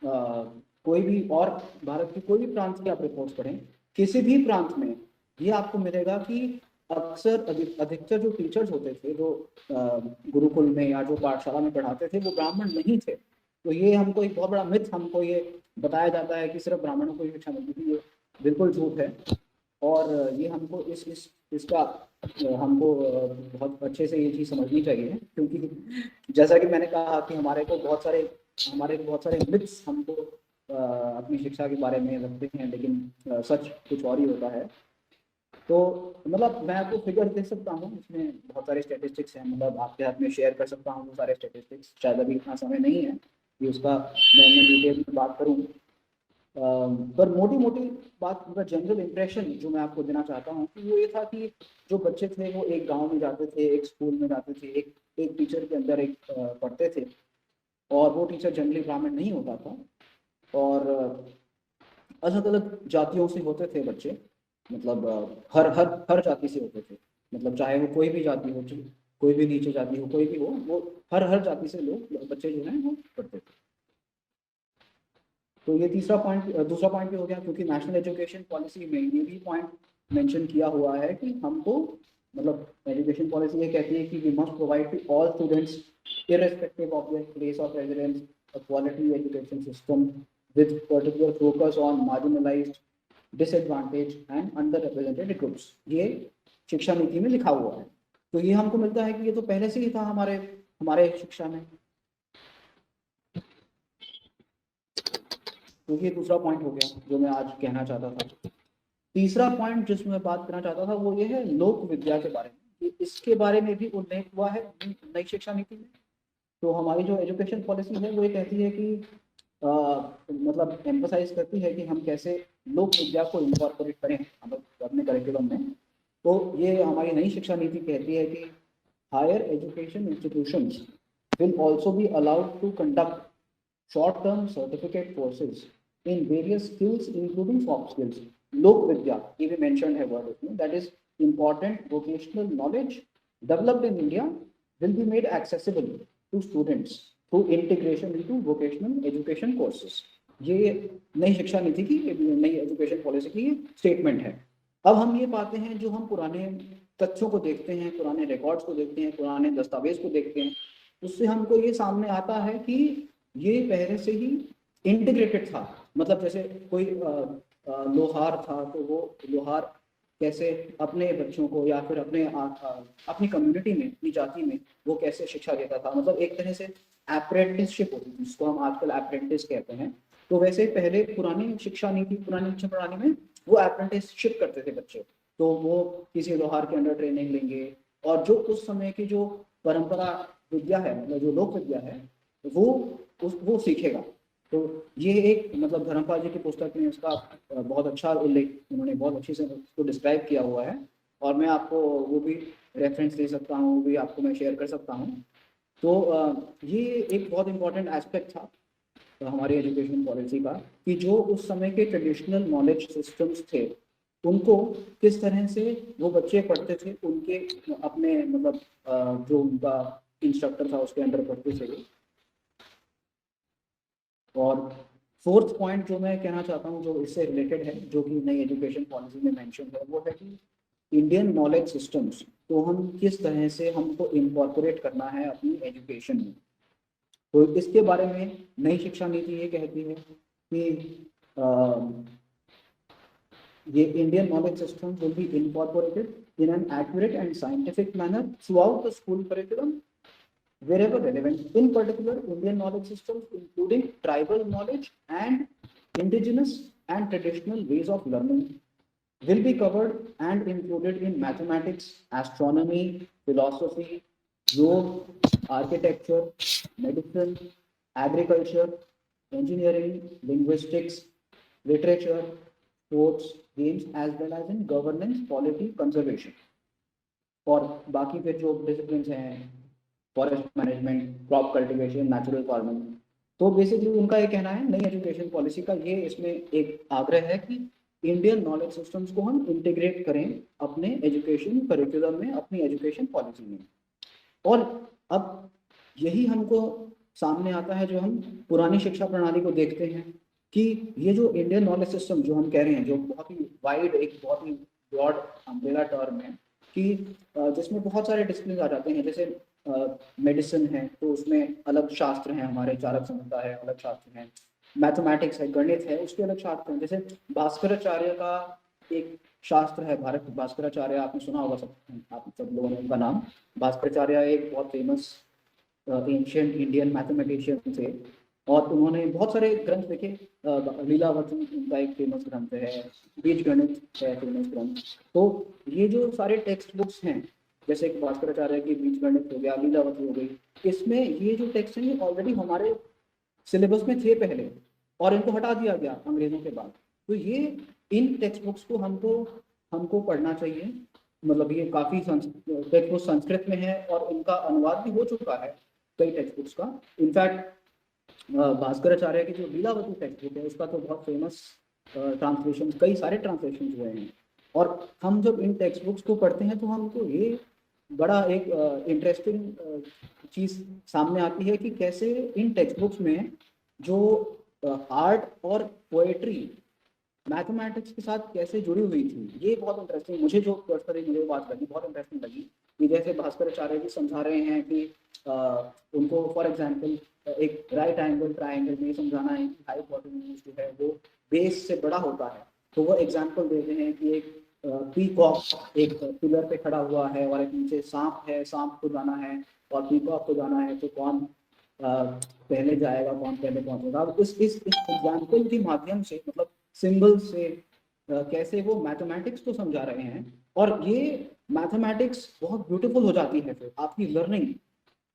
कोई भी और भारत की कोई भी प्रांत की आप रिपोर्ट्स पढ़ें, किसी भी प्रांत में ये आपको मिलेगा कि अक्सर अधिकतर जो टीचर्स होते थे, जो गुरुकुल में या जो पाठशाला में पढ़ाते थे, वो ब्राह्मण नहीं थे। तो ये हमको एक बहुत बड़ा मिथ हमको ये बताया जाता है कि सिर्फ ब्राह्मणों को ही शिक्षा मिलती थी, ये बिल्कुल झूठ है। और ये हमको इसका हमको बहुत अच्छे से ये चीज़ समझनी चाहिए, क्योंकि जैसा कि मैंने कहा कि हमारे को बहुत सारे मिथ्स हमको अपनी शिक्षा के बारे में लगते हैं, लेकिन सच कुछ और ही होता है। तो मतलब मैं आपको फिगर दे सकता हूँ, इसमें बहुत सारे स्टैटिस्टिक्स हैं, मतलब आपके हाथ में शेयर कर सकता हूँ वो सारे स्टैटिस्टिक्स, शायद अभी इतना समय नहीं है कि उसका मैं डिटेल में बात करूँ। पर मोटी बात, मतलब जनरल इम्प्रेशन जो मैं आपको देना चाहता हूँ कि वो ये था कि जो बच्चे थे वो एक गांव में जाते थे, एक स्कूल में जाते थे, एक टीचर के अंदर एक पढ़ते थे, और वो टीचर जनरली ब्राह्मण नहीं होता था, और अलग अलग जातियों से होते थे बच्चे, मतलब हर जाति से होते थे, मतलब चाहे वो कोई भी जाति हो, कोई भी नीचे जाति हो, कोई भी हो, वो हर जाति से लोग बच्चे जो हैं वो पढ़ते थे। तो ये दूसरा पॉइंट भी हो गया, क्योंकि नेशनल एजुकेशन पॉलिसी में ये भी पॉइंट मेंशन किया हुआ है कि हमको, मतलब एजुकेशन पॉलिसी ये कहती है कि we must provide to all students irrespective of their place of residence a quality education system with particular focus on marginalized, disadvantaged and underrepresented groups। ये शिक्षा नीति में लिखा हुआ है। तो ये हमको मिलता है कि ये तो पहले से ही था हमारे शिक्षा में। तो ये दूसरा पॉइंट हो गया जो मैं आज कहना चाहता था। तीसरा पॉइंट जिसमें बात करना चाहता था वो ये है लोक विद्या के बारे में। इसके बारे में भी उल्लेख हुआ है नई शिक्षा नीति में। तो हमारी जो एजुकेशन पॉलिसी है वो ये कहती है कि मतलब एम्फसाइज करती है कि हम कैसे लोक विद्या को इनकॉर्पोरेट करें अपने करिकुलम में। तो ये हमारी नई शिक्षा नीति कहती है कि higher education institutions will also be allowed to conduct short term certificate courses in various skills including soft skills. Lok Vidya ये भी मेंशन्ड है वर्ड उसमें, that is important vocational knowledge developed in India will be made accessible to students through integration into vocational education courses। ये नई शिक्षा नीति की, नई एजुकेशन पॉलिसी की स्टेटमेंट है। अब हम ये पाते हैं, जो हम पुराने तथ्यों को देखते हैं, पुराने रिकॉर्ड्स को देखते हैं, पुराने दस्तावेज को देखते हैं, उससे हमको ये सामने आता है कि ये पहले से ही इंटीग्रेटेड था। मतलब जैसे कोई लोहार था तो वो लोहार कैसे अपने बच्चों को या फिर अपनी कम्युनिटी में, अपनी जाति में वो कैसे शिक्षा देता था, मतलब एक तरह से अप्रेंटिसशिप होती थी, जिसको हम आजकल अप्रेंटिस कहते हैं। तो वैसे पहले पुरानी शिक्षा नीति, पुरानी शिक्षा प्रणाली में वो अप्रेंटिसशिप करते थे बच्चे। तो वो किसी लोहार के अंडर ट्रेनिंग लेंगे, और जो उस समय की जो परंपरा विद्या है, मतलब जो लोक विद्या है, वो सीखेगा। तो ये एक, मतलब धर्मपाल जी की पुस्तक में उसका बहुत अच्छा उल्लेख, उन्होंने बहुत अच्छे से उसको डिस्क्राइब किया हुआ है, और मैं आपको वो भी रेफरेंस दे सकता हूँ, वो भी आपको मैं शेयर कर सकता हूँ। तो ये एक बहुत इम्पोर्टेंट एस्पेक्ट था हमारी एजुकेशन पॉलिसी का, कि जो उस समय के ट्रेडिशनल नॉलेज सिस्टम्स थे उनको किस तरह से वो बच्चे पढ़ते थे, उनके अपने मतलब जो उनका इंस्ट्रक्टर था उसके अंदर पढ़ते थे। और फोर्थ पॉइंट जो मैं कहना चाहता हूँ, जो इससे रिलेटेड है, जो कि नई एजुकेशन पॉलिसी में मेंशन है, वो है कि इंडियन नॉलेज सिस्टम्स को हम किस तरह से हमको इनकॉर्पोरेट करना है अपनी एजुकेशन में। तो इसके बारे में नई शिक्षा नीति ये कहती है कि ये Indian knowledge system will be incorporated in an accurate and scientific manner throughout the school curriculum wherever relevant. In particular, Indian knowledge systems, including tribal knowledge and indigenous and traditional ways of learning, will be covered and included in mathematics, astronomy, philosophy, yoga, architecture, medicine, agriculture, engineering, linguistics, literature, sports, games, as well as in governance, polity, conservation. और बाकी फिर जो discipline हैं, forest management, crop cultivation, natural farming, तो basically उनका ये कहना है नई एजुकेशन पॉलिसी का ये इसमें एक आग्रह है कि इंडियन नॉलेज सिस्टम्स को हम इंटीग्रेट करें अपने एजुकेशन करिकुलम में, अपनी एजुकेशन पॉलिसी में। और अब यही हमको सामने आता है जो हम पुरानी शिक्षा प्रणाली को देखते हैं कि ये जो इंडियन नॉलेज सिस्टम जो हम कह रहे हैं, जो बहुत ही वाइड, एक बहुत ही ब्रॉड अम्ब्रेला टर्म है कि जिसमें बहुत सारे डिसिप्लिन आ जाते हैं। जैसे मेडिसिन है तो उसमें अलग शास्त्र हैं, हमारे चारक संहिता है, अलग शास्त्र हैं। मैथमेटिक्स है, गणित है, उसके अलग शास्त्र हैं। जैसे भास्कराचार्य का एक शास्त्र है, भारत भास्कराचार्य, आपने सुना होगा आप सब लोगों ने उनका नाम। भास्कराचार्य एक बहुत फेमस एंशिएंट इंडियन मैथमेटिशियन थे और उन्होंने बहुत सारे ग्रंथ लिखे। लीलावती उनका एक फेमस ग्रंथ है, बीज गणित है फेमस ग्रंथ। तो ये जो सारे टेक्स्ट बुक्स हैं, जैसे कि भास्कराचार्य की बीज गणित हो गया, लीलावती हो गई, इसमें ये जो टेक्स्ट हैं ऑलरेडी हमारे सिलेबस में थे पहले और इनको हटा दिया गया अंग्रेजों के बाद। तो ये इन टेक्स्ट बुक्स को हमको पढ़ना चाहिए। मतलब ये काफ़ी टेक्स्ट बुक संस्कृत में है और इनका अनुवाद भी हो चुका है कई टेक्स्ट बुक्स का। इनफैक्ट भास्कराचार्य की जो लीलावती टेक्स्ट बुक है उसका तो बहुत फेमस ट्रांसलेशन, कई सारे ट्रांसलेशन हुए हैं। और हम जब इन टेक्स्ट बुक्स को पढ़ते हैं तो हमको ये बड़ा एक इंटरेस्टिंग चीज़ सामने आती है कि कैसे इन टेक्स्ट बुक्स में जो आर्ट और पोएट्री मैथमेटिक्स के साथ कैसे जुड़ी हुई थी। ये बहुत इंटरेस्टिंग, मुझे जो पर्सनली मुझे बात लगी, बहुत इंटरेस्टिंग लगी कि जैसे भास्कराचार्य जी समझा रहे हैं कि उनको फॉर एग्जांपल एक राइट एंगल ट्रायंगल में समझाना है कि हाइपोटेन्यूज जो है वो बेस से बड़ा होता है। तो वो एग्जांपल देते हैं कि एक पीकॉक एक पिलर पे खड़ा हुआ है और एक नीचे सांप है, सांप को जाना है और पीकॉक को जाना है, तो कौन पहले जाएगा, कौन पहले पहुंचेगा। अब इस एग्जाम्पल के माध्यम से, मतलब सिंबल से कैसे वो मैथमेटिक्स को समझा रहे हैं। और ये मैथमेटिक्स बहुत ब्यूटीफुल हो जाती है, फिर आपकी लर्निंग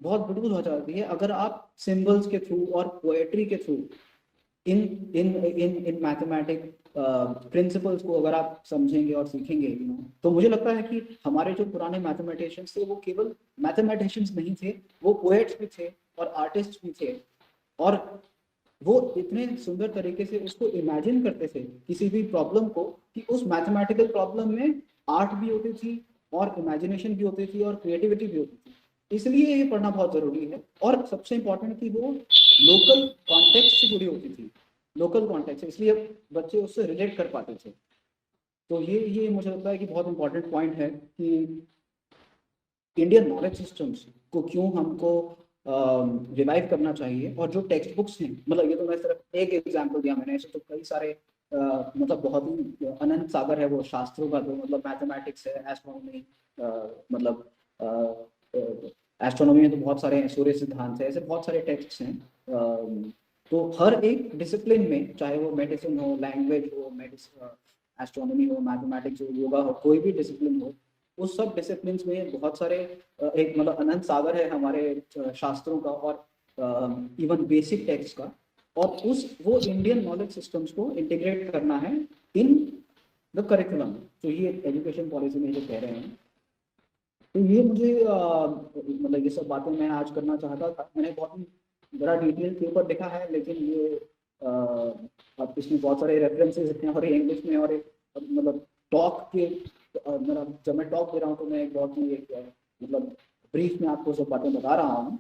बहुत ब्यूटीफुल हो जाती है अगर आप सिंबल्स के थ्रू और पोएट्री के थ्रू इन मैथमेटिक प्रिंसिपल्स को अगर आप समझेंगे और सीखेंगे। तो मुझे लगता है कि हमारे जो पुराने मैथमेटिशियंस थे वो केवल मैथमेटिशियंस नहीं थे, वो पोएट्स भी थे और आर्टिस्ट भी थे। और वो इतने सुंदर तरीके से उसको इमेजिन करते थे किसी भी प्रॉब्लम को कि उस मैथमेटिकल प्रॉब्लम में आर्ट भी होती थी और इमेजिनेशन भी होती थी और क्रिएटिविटी भी होती थी। इसलिए ये पढ़ना बहुत जरूरी है। और सबसे इम्पोर्टेंट कि वो लोकल कॉन्टेक्स्ट से जुड़ी होती थी, लोकल कॉन्टेक्स्ट, इसलिए बच्चे उससे रिलेट कर पाते थे। तो ये मुझे लगता है कि बहुत इंपॉर्टेंट पॉइंट है कि इंडियन नॉलेज सिस्टम्स को क्यों हमको रिवाइव करना चाहिए। और जो टेक्स्ट बुक्स हैं, मतलब ये तो मैं सिर्फ एक एग्जांपल दिया मैंने, ऐसे तो कई सारे मतलब बहुत ही अनंत सागर है वो शास्त्रों का। तो मतलब मैथमेटिक्स है, एस्ट्रोनॉमी, मतलब एस्ट्रोनॉमी में तो बहुत सारे हैं, सूर्य सिद्धांत है, ऐसे बहुत सारे टेक्स्ट हैं। तो हर एक डिसिप्लिन में, चाहे वो मेडिसिन हो, लैंग्वेज हो, एस्ट्रोनॉमी हो, मैथमेटिक्स हो, योगा हो, कोई भी डिसिप्लिन हो, उस सब डिसिप्लिन में बहुत सारे एक मतलब अनंत सागर है हमारे शास्त्रों का और इवन बेसिक टेक्स्ट का। और वो इंडियन नॉलेज सिस्टम्स को इंटीग्रेट करना है इन द करिकुलम। तो ये एजुकेशन पॉलिसी में जो कह रहे हैं, तो ये मुझे मतलब ये सब बातें मैं आज करना चाहता था। मैंने बहुत ही बड़ा डिटेल पेपर लिखा है, लेकिन ये अब इसमें बहुत सारे रेफरेंसेस हैं और इंग्लिश में, और मतलब टॉक के मतलब जब मैं टॉक दे रहा हूँ तो मैं एक बहुत ही मतलब ब्रीफ में आपको सब बातें बता रहा हूँ।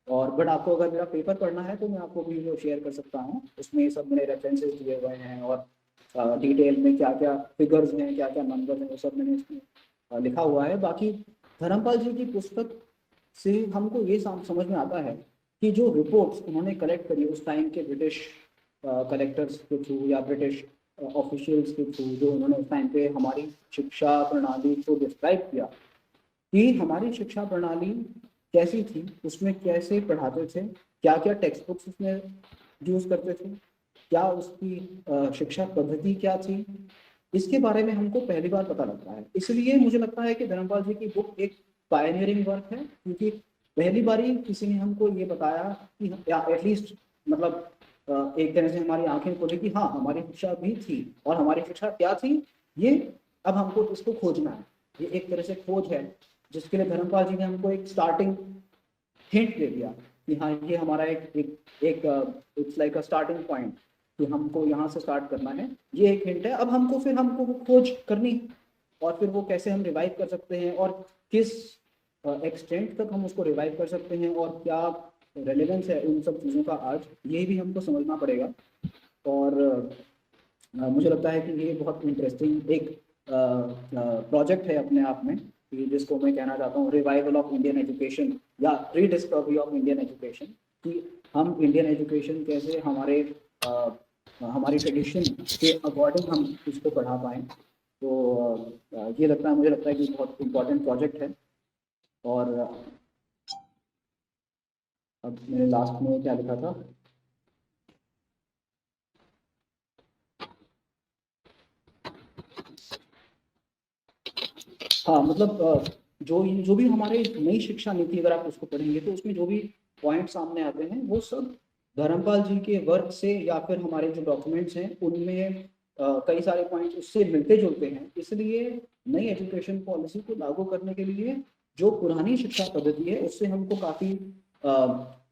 और बट आपको अगर मेरा पेपर पढ़ना है तो मैं आपको भी वो शेयर कर सकता हूँ। उसमें सब मेरे रेफरेंसेस दिए हुए हैं और डिटेल में क्या क्या फिगर्स हैं, क्या क्या नंबर हैं, वो सब मैंने इसमें लिखा हुआ है। बाकी धर्मपाल जी की पुस्तक से हमको ये समझ में आता है कि जो रिपोर्ट्स उन्होंने कलेक्ट करी उस टाइम के ब्रिटिश कलेक्टर्स के थ्रू या ब्रिटिश ऑफिशियल्स के थ्रू, जो उन्होंने उस टाइम पे हमारी शिक्षा प्रणाली को डिस्क्राइब किया कि हमारी शिक्षा प्रणाली कैसी थी, उसमें कैसे पढ़ाते थे, क्या क्या टेक्स्ट बुक्स उसमें यूज़ करते थे, क्या उसकी शिक्षा पद्धति क्या थी, इसके बारे में हमको पहली बार पता लगता है। इसलिए मुझे लगता है कि धर्मपाल जी की बुक एक पायनियरिंग वर्क है, क्योंकि पहली बार ही किसी ने हमको ये बताया कि, या एटलीस्ट मतलब एक तरह से हमारी आंखें खोली कि हाँ, हमारी शिक्षा भी थी, और हमारी शिक्षा क्या थी ये अब हमको इसको खोजना है। ये एक तरह से खोज है, जिसके लिए धर्मपाल जी ने हमको एक स्टार्टिंग हिंट दे दिया कि हाँ, ये हमारा it's like a starting point, कि हमको यहाँ से स्टार्ट करना है। ये एक हिंट है। अब हमको वो खोज करनी है, और फिर वो कैसे हम रिवाइव कर सकते हैं, और किस एक्सटेंट तक हम उसको रिवाइव कर सकते हैं, और क्या रेलेवेंस है उन सब चीज़ों का आज, ये भी हमको समझना पड़ेगा। और मुझे लगता है कि ये बहुत इंटरेस्टिंग एक प्रोजेक्ट है अपने आप में, कि जिसको मैं कहना चाहता हूँ रिवाइवल ऑफ इंडियन एजुकेशन, या रीडिस्कवरी ऑफ इंडियन एजुकेशन, कि हम इंडियन एजुकेशन कैसे हमारी ट्रेडिशन के अकॉर्डिंग हम इसको पढ़ा पाएँ। तो ये मुझे लगता है कि बहुत इम्पोर्टेंट प्रोजेक्ट है। और अब मैंने लास्ट में क्या लिखा था, हाँ, मतलब जो भी हमारे नई शिक्षा नीति, अगर आप उसको पढ़ेंगे तो उसमें जो भी पॉइंट सामने आते हैं वो सब धर्मपाल जी के वर्क से, या फिर हमारे जो डॉक्यूमेंट्स हैं उनमें कई सारे पॉइंट्स उससे मिलते जुलते हैं। इसलिए नई एजुकेशन पॉलिसी को लागू करने के लिए जो पुरानी शिक्षा पद्धति है उससे हमको काफ़ी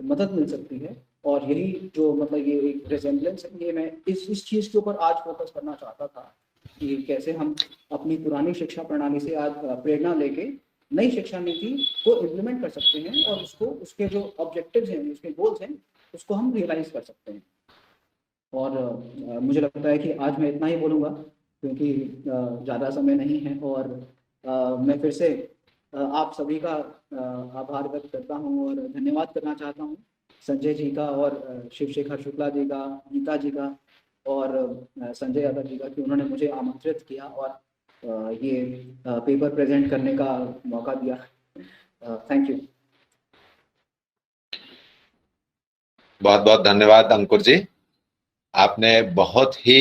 मदद मिल सकती है। और यही जो मतलब ये एक रिजेम्बलेंस है, ये मैं इस चीज़ के ऊपर आज फोकस करना चाहता था, कि कैसे हम अपनी पुरानी शिक्षा प्रणाली से आज प्रेरणा लेके नई शिक्षा नीति को इम्प्लीमेंट कर सकते हैं, और उसके जो ऑब्जेक्टिव्स हैं, उसके गोल्स हैं, उसको हम रियलाइज कर सकते हैं। और मुझे लगता है कि आज मैं इतना ही बोलूँगा, क्योंकि ज़्यादा समय नहीं है। और मैं फिर से आप सभी का आभार व्यक्त करता हूँ, और धन्यवाद करना चाहता हूँ संजय जी का, और शिवशेखर शुक्ला जी का, गीता जी का, और संजय यादव जी का, कि उन्होंने मुझे आमंत्रित किया और ये पेपर प्रेजेंट करने का मौका दिया। Thank you. बहुत बहुत धन्यवाद अंकुर जी। आपने बहुत ही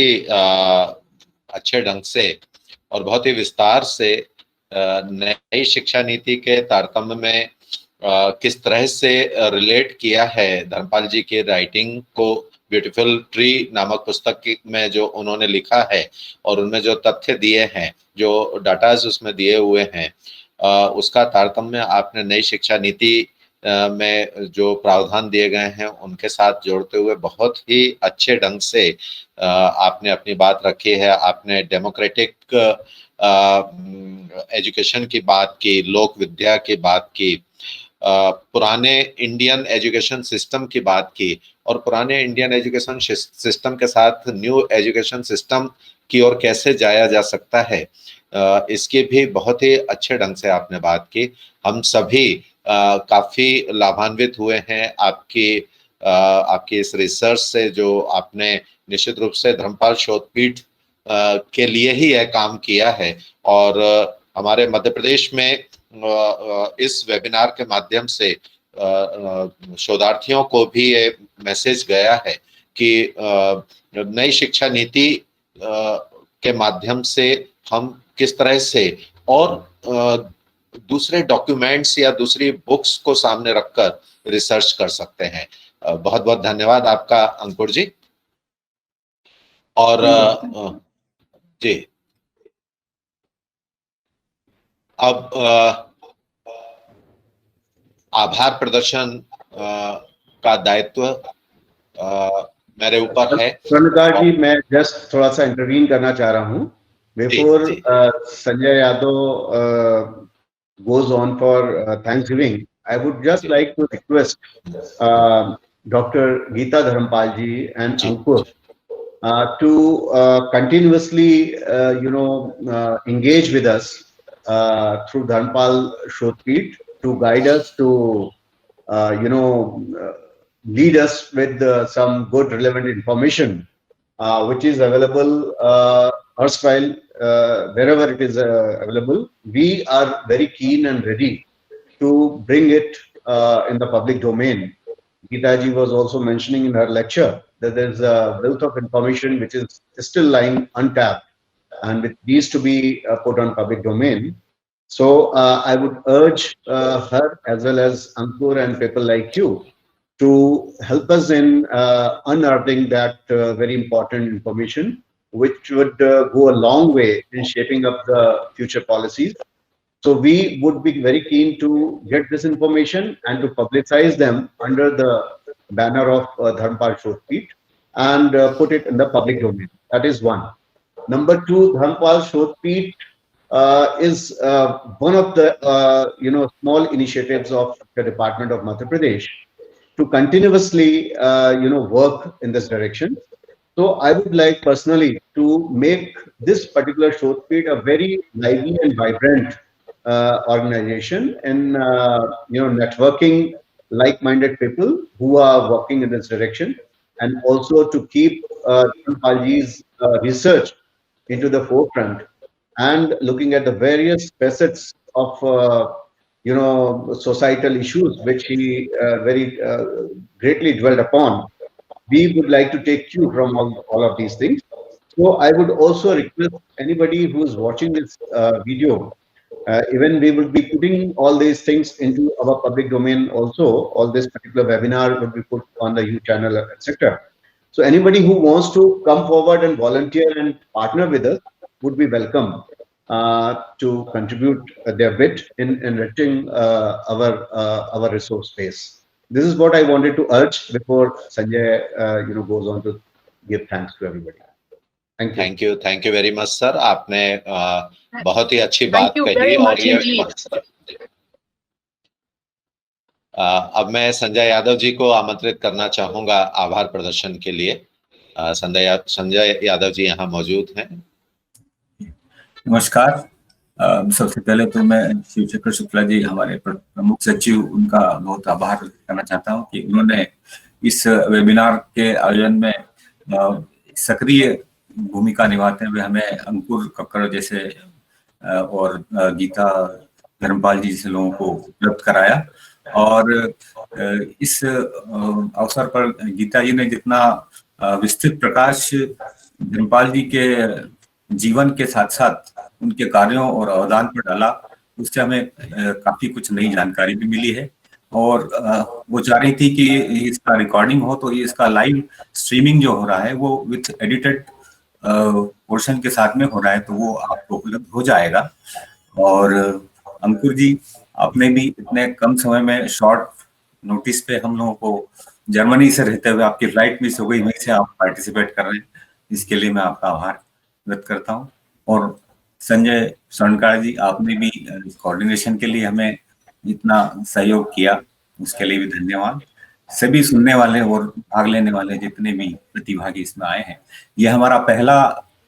अच्छे ढंग से और बहुत ही विस्तार से नई शिक्षा नीति के तारतम्य में किस तरह से रिलेट किया है धर्मपाल जी के राइटिंग को ब्यूटीफुल ट्री नामक पुस्तक में जो उन्होंने लिखा है, और उनमें जो तथ्य दिए हैं, जो डाटाज उसमें दिए हुए हैं, उसका तारतम्य आपने नई शिक्षा नीति में जो प्रावधान दिए गए हैं उनके साथ जोड़ते हुए बहुत ही अच्छे ढंग से आपने अपनी बात रखी है। आपने डेमोक्रेटिक एजुकेशन की बात की, लोक विद्या की बात की, पुराने इंडियन एजुकेशन सिस्टम की बात की, और पुराने इंडियन एजुकेशन सिस्टम के साथ न्यू एजुकेशन सिस्टम की ओर कैसे जाया जा सकता है, इसकी भी बहुत ही अच्छे ढंग से आपने बात की। हम सभी काफी लाभान्वित हुए हैं आपकी इस रिसर्च से, जो आपने निश्चित रूप से धर्मपाल शोधपीठ के लिए ही यह काम किया है। और हमारे मध्य प्रदेश में इस वेबिनार के माध्यम से शोधार्थियों को भी ये मैसेज गया है कि नई शिक्षा नीति के माध्यम से हम किस तरह से और दूसरे डॉक्यूमेंट्स या दूसरी बुक्स को सामने रखकर रिसर्च कर सकते हैं। बहुत बहुत धन्यवाद आपका अंकुर जी। और जी, अब आभार प्रदर्शन का दायित्व मेरे ऊपर है। स्वर्णकार जी, मैं जस्ट थोड़ा सा इंटरवीन करना चाह रहा हूँ before Sanjay Yadav goes on for Thanksgiving. I would just like to request Dr. Geeta Dharampal ji and Ankur to continuously, engage with us through Dharampal Shodhpeeth to guide us, to lead us with some good relevant information which is available erstwhile wherever it is available. We are very keen and ready to bring it in the public domain. Geeta ji was also mentioning in her lecture that there's a wealth of information which is still lying untapped and it needs to be put on public domain. So I would urge her as well as Ankur and people like you to help us in unearthing that very important information, which would go a long way in shaping up the future policies. So we would be very keen to get this information and to publicize them under the banner of Dharmpal Shodhpeeth and put it in the public domain. That is one. Number two, Dharmpal Shodhpeeth is one of the small initiatives of the Department of Madhya Pradesh to continuously work in this direction. So I would like personally to make this particular Shodhpeeth a very lively and vibrant organization in networking like-minded people who are working in this direction, and also to keep Dharmpalji's research into the forefront and looking at the various facets of societal issues which he very greatly dwelled upon. We would like to take cue from all of these things. So I would also request anybody who is watching this video, even we would be putting all these things into our public domain also. All this particular webinar would be put on the YouTube channel, etc. So anybody who wants to come forward and volunteer and partner with us would be welcome to contribute their bit in enriching our resource base. This is what I wanted to urge before Sanjay goes on to give thanks to everybody. Thank you. Thank you very much sir. आपने बहुत ही अच्छी बात कही और ये अब मैं संजय यादव जी को आमंत्रित करना चाहूंगा आभार प्रदर्शन के लिए. संजय यादव जी यहाँ मौजूद हैं. नमस्कार. सबसे पहले तो मैं शिवशंकर शुक्ला जी, हमारे प्रमुख सचिव, उनका बहुत आभार करना चाहता हूं कि उन्होंने इस वेबिनार के आयोजन में सक्रिय भूमिका निभाते हुए हमें अंकुर कक्कड़ जैसे और गीता धर्मपाल जी जैसे लोगों को उपलब्ध कराया. और इस अवसर पर गीता जी ने जितना विस्तृत प्रकाश धर्मपाल जी के जीवन के साथ साथ उनके कार्यों और अवदान पर डाला, उससे हमें काफी कुछ नई जानकारी भी मिली है. और वो चाह रही थी कि इसका रिकॉर्डिंग हो, तो इसका लाइव स्ट्रीमिंग जो हो रहा है वो विथ एडिटेड पोर्शन के साथ में हो रहा है, तो वो आपको उपलब्ध हो जाएगा. और अंकुर जी, आपने भी इतने कम समय में शॉर्ट नोटिस पे हम लोगों को जर्मनी से रहते हुए, आपकी फ्लाइट मिस हो गई, वहीं से आप पार्टिसिपेट कर रहे हैं, इसके लिए मैं आपका आभार व्यक्त करता हूँ. और संजय स्वर्णकार जी, आपने भी कोऑर्डिनेशन के लिए हमें इतना सहयोग किया, उसके लिए भी धन्यवाद. सभी सुनने वाले और भाग लेने वाले जितने भी प्रतिभागी इसमें आए हैं, ये हमारा पहला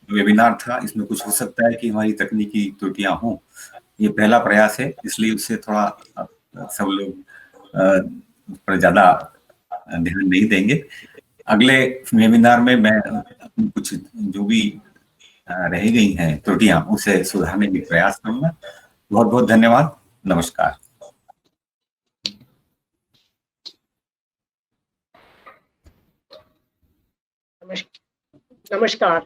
वेबिनार था. इसमें कुछ हो सकता है कि हमारी तकनीकी त्रुटियां हों, ये पहला प्रयास है, इसलिए उससे थोड़ा सब लोग पर ज्यादा ध्यान नहीं देंगे. अगले वेबिनार में मैं कुछ जो भी रह गई हैं त्रुटियां, उसे सुधारने की प्रयास करूंगा. बहुत बहुत धन्यवाद. नमस्कार. नमस्कार.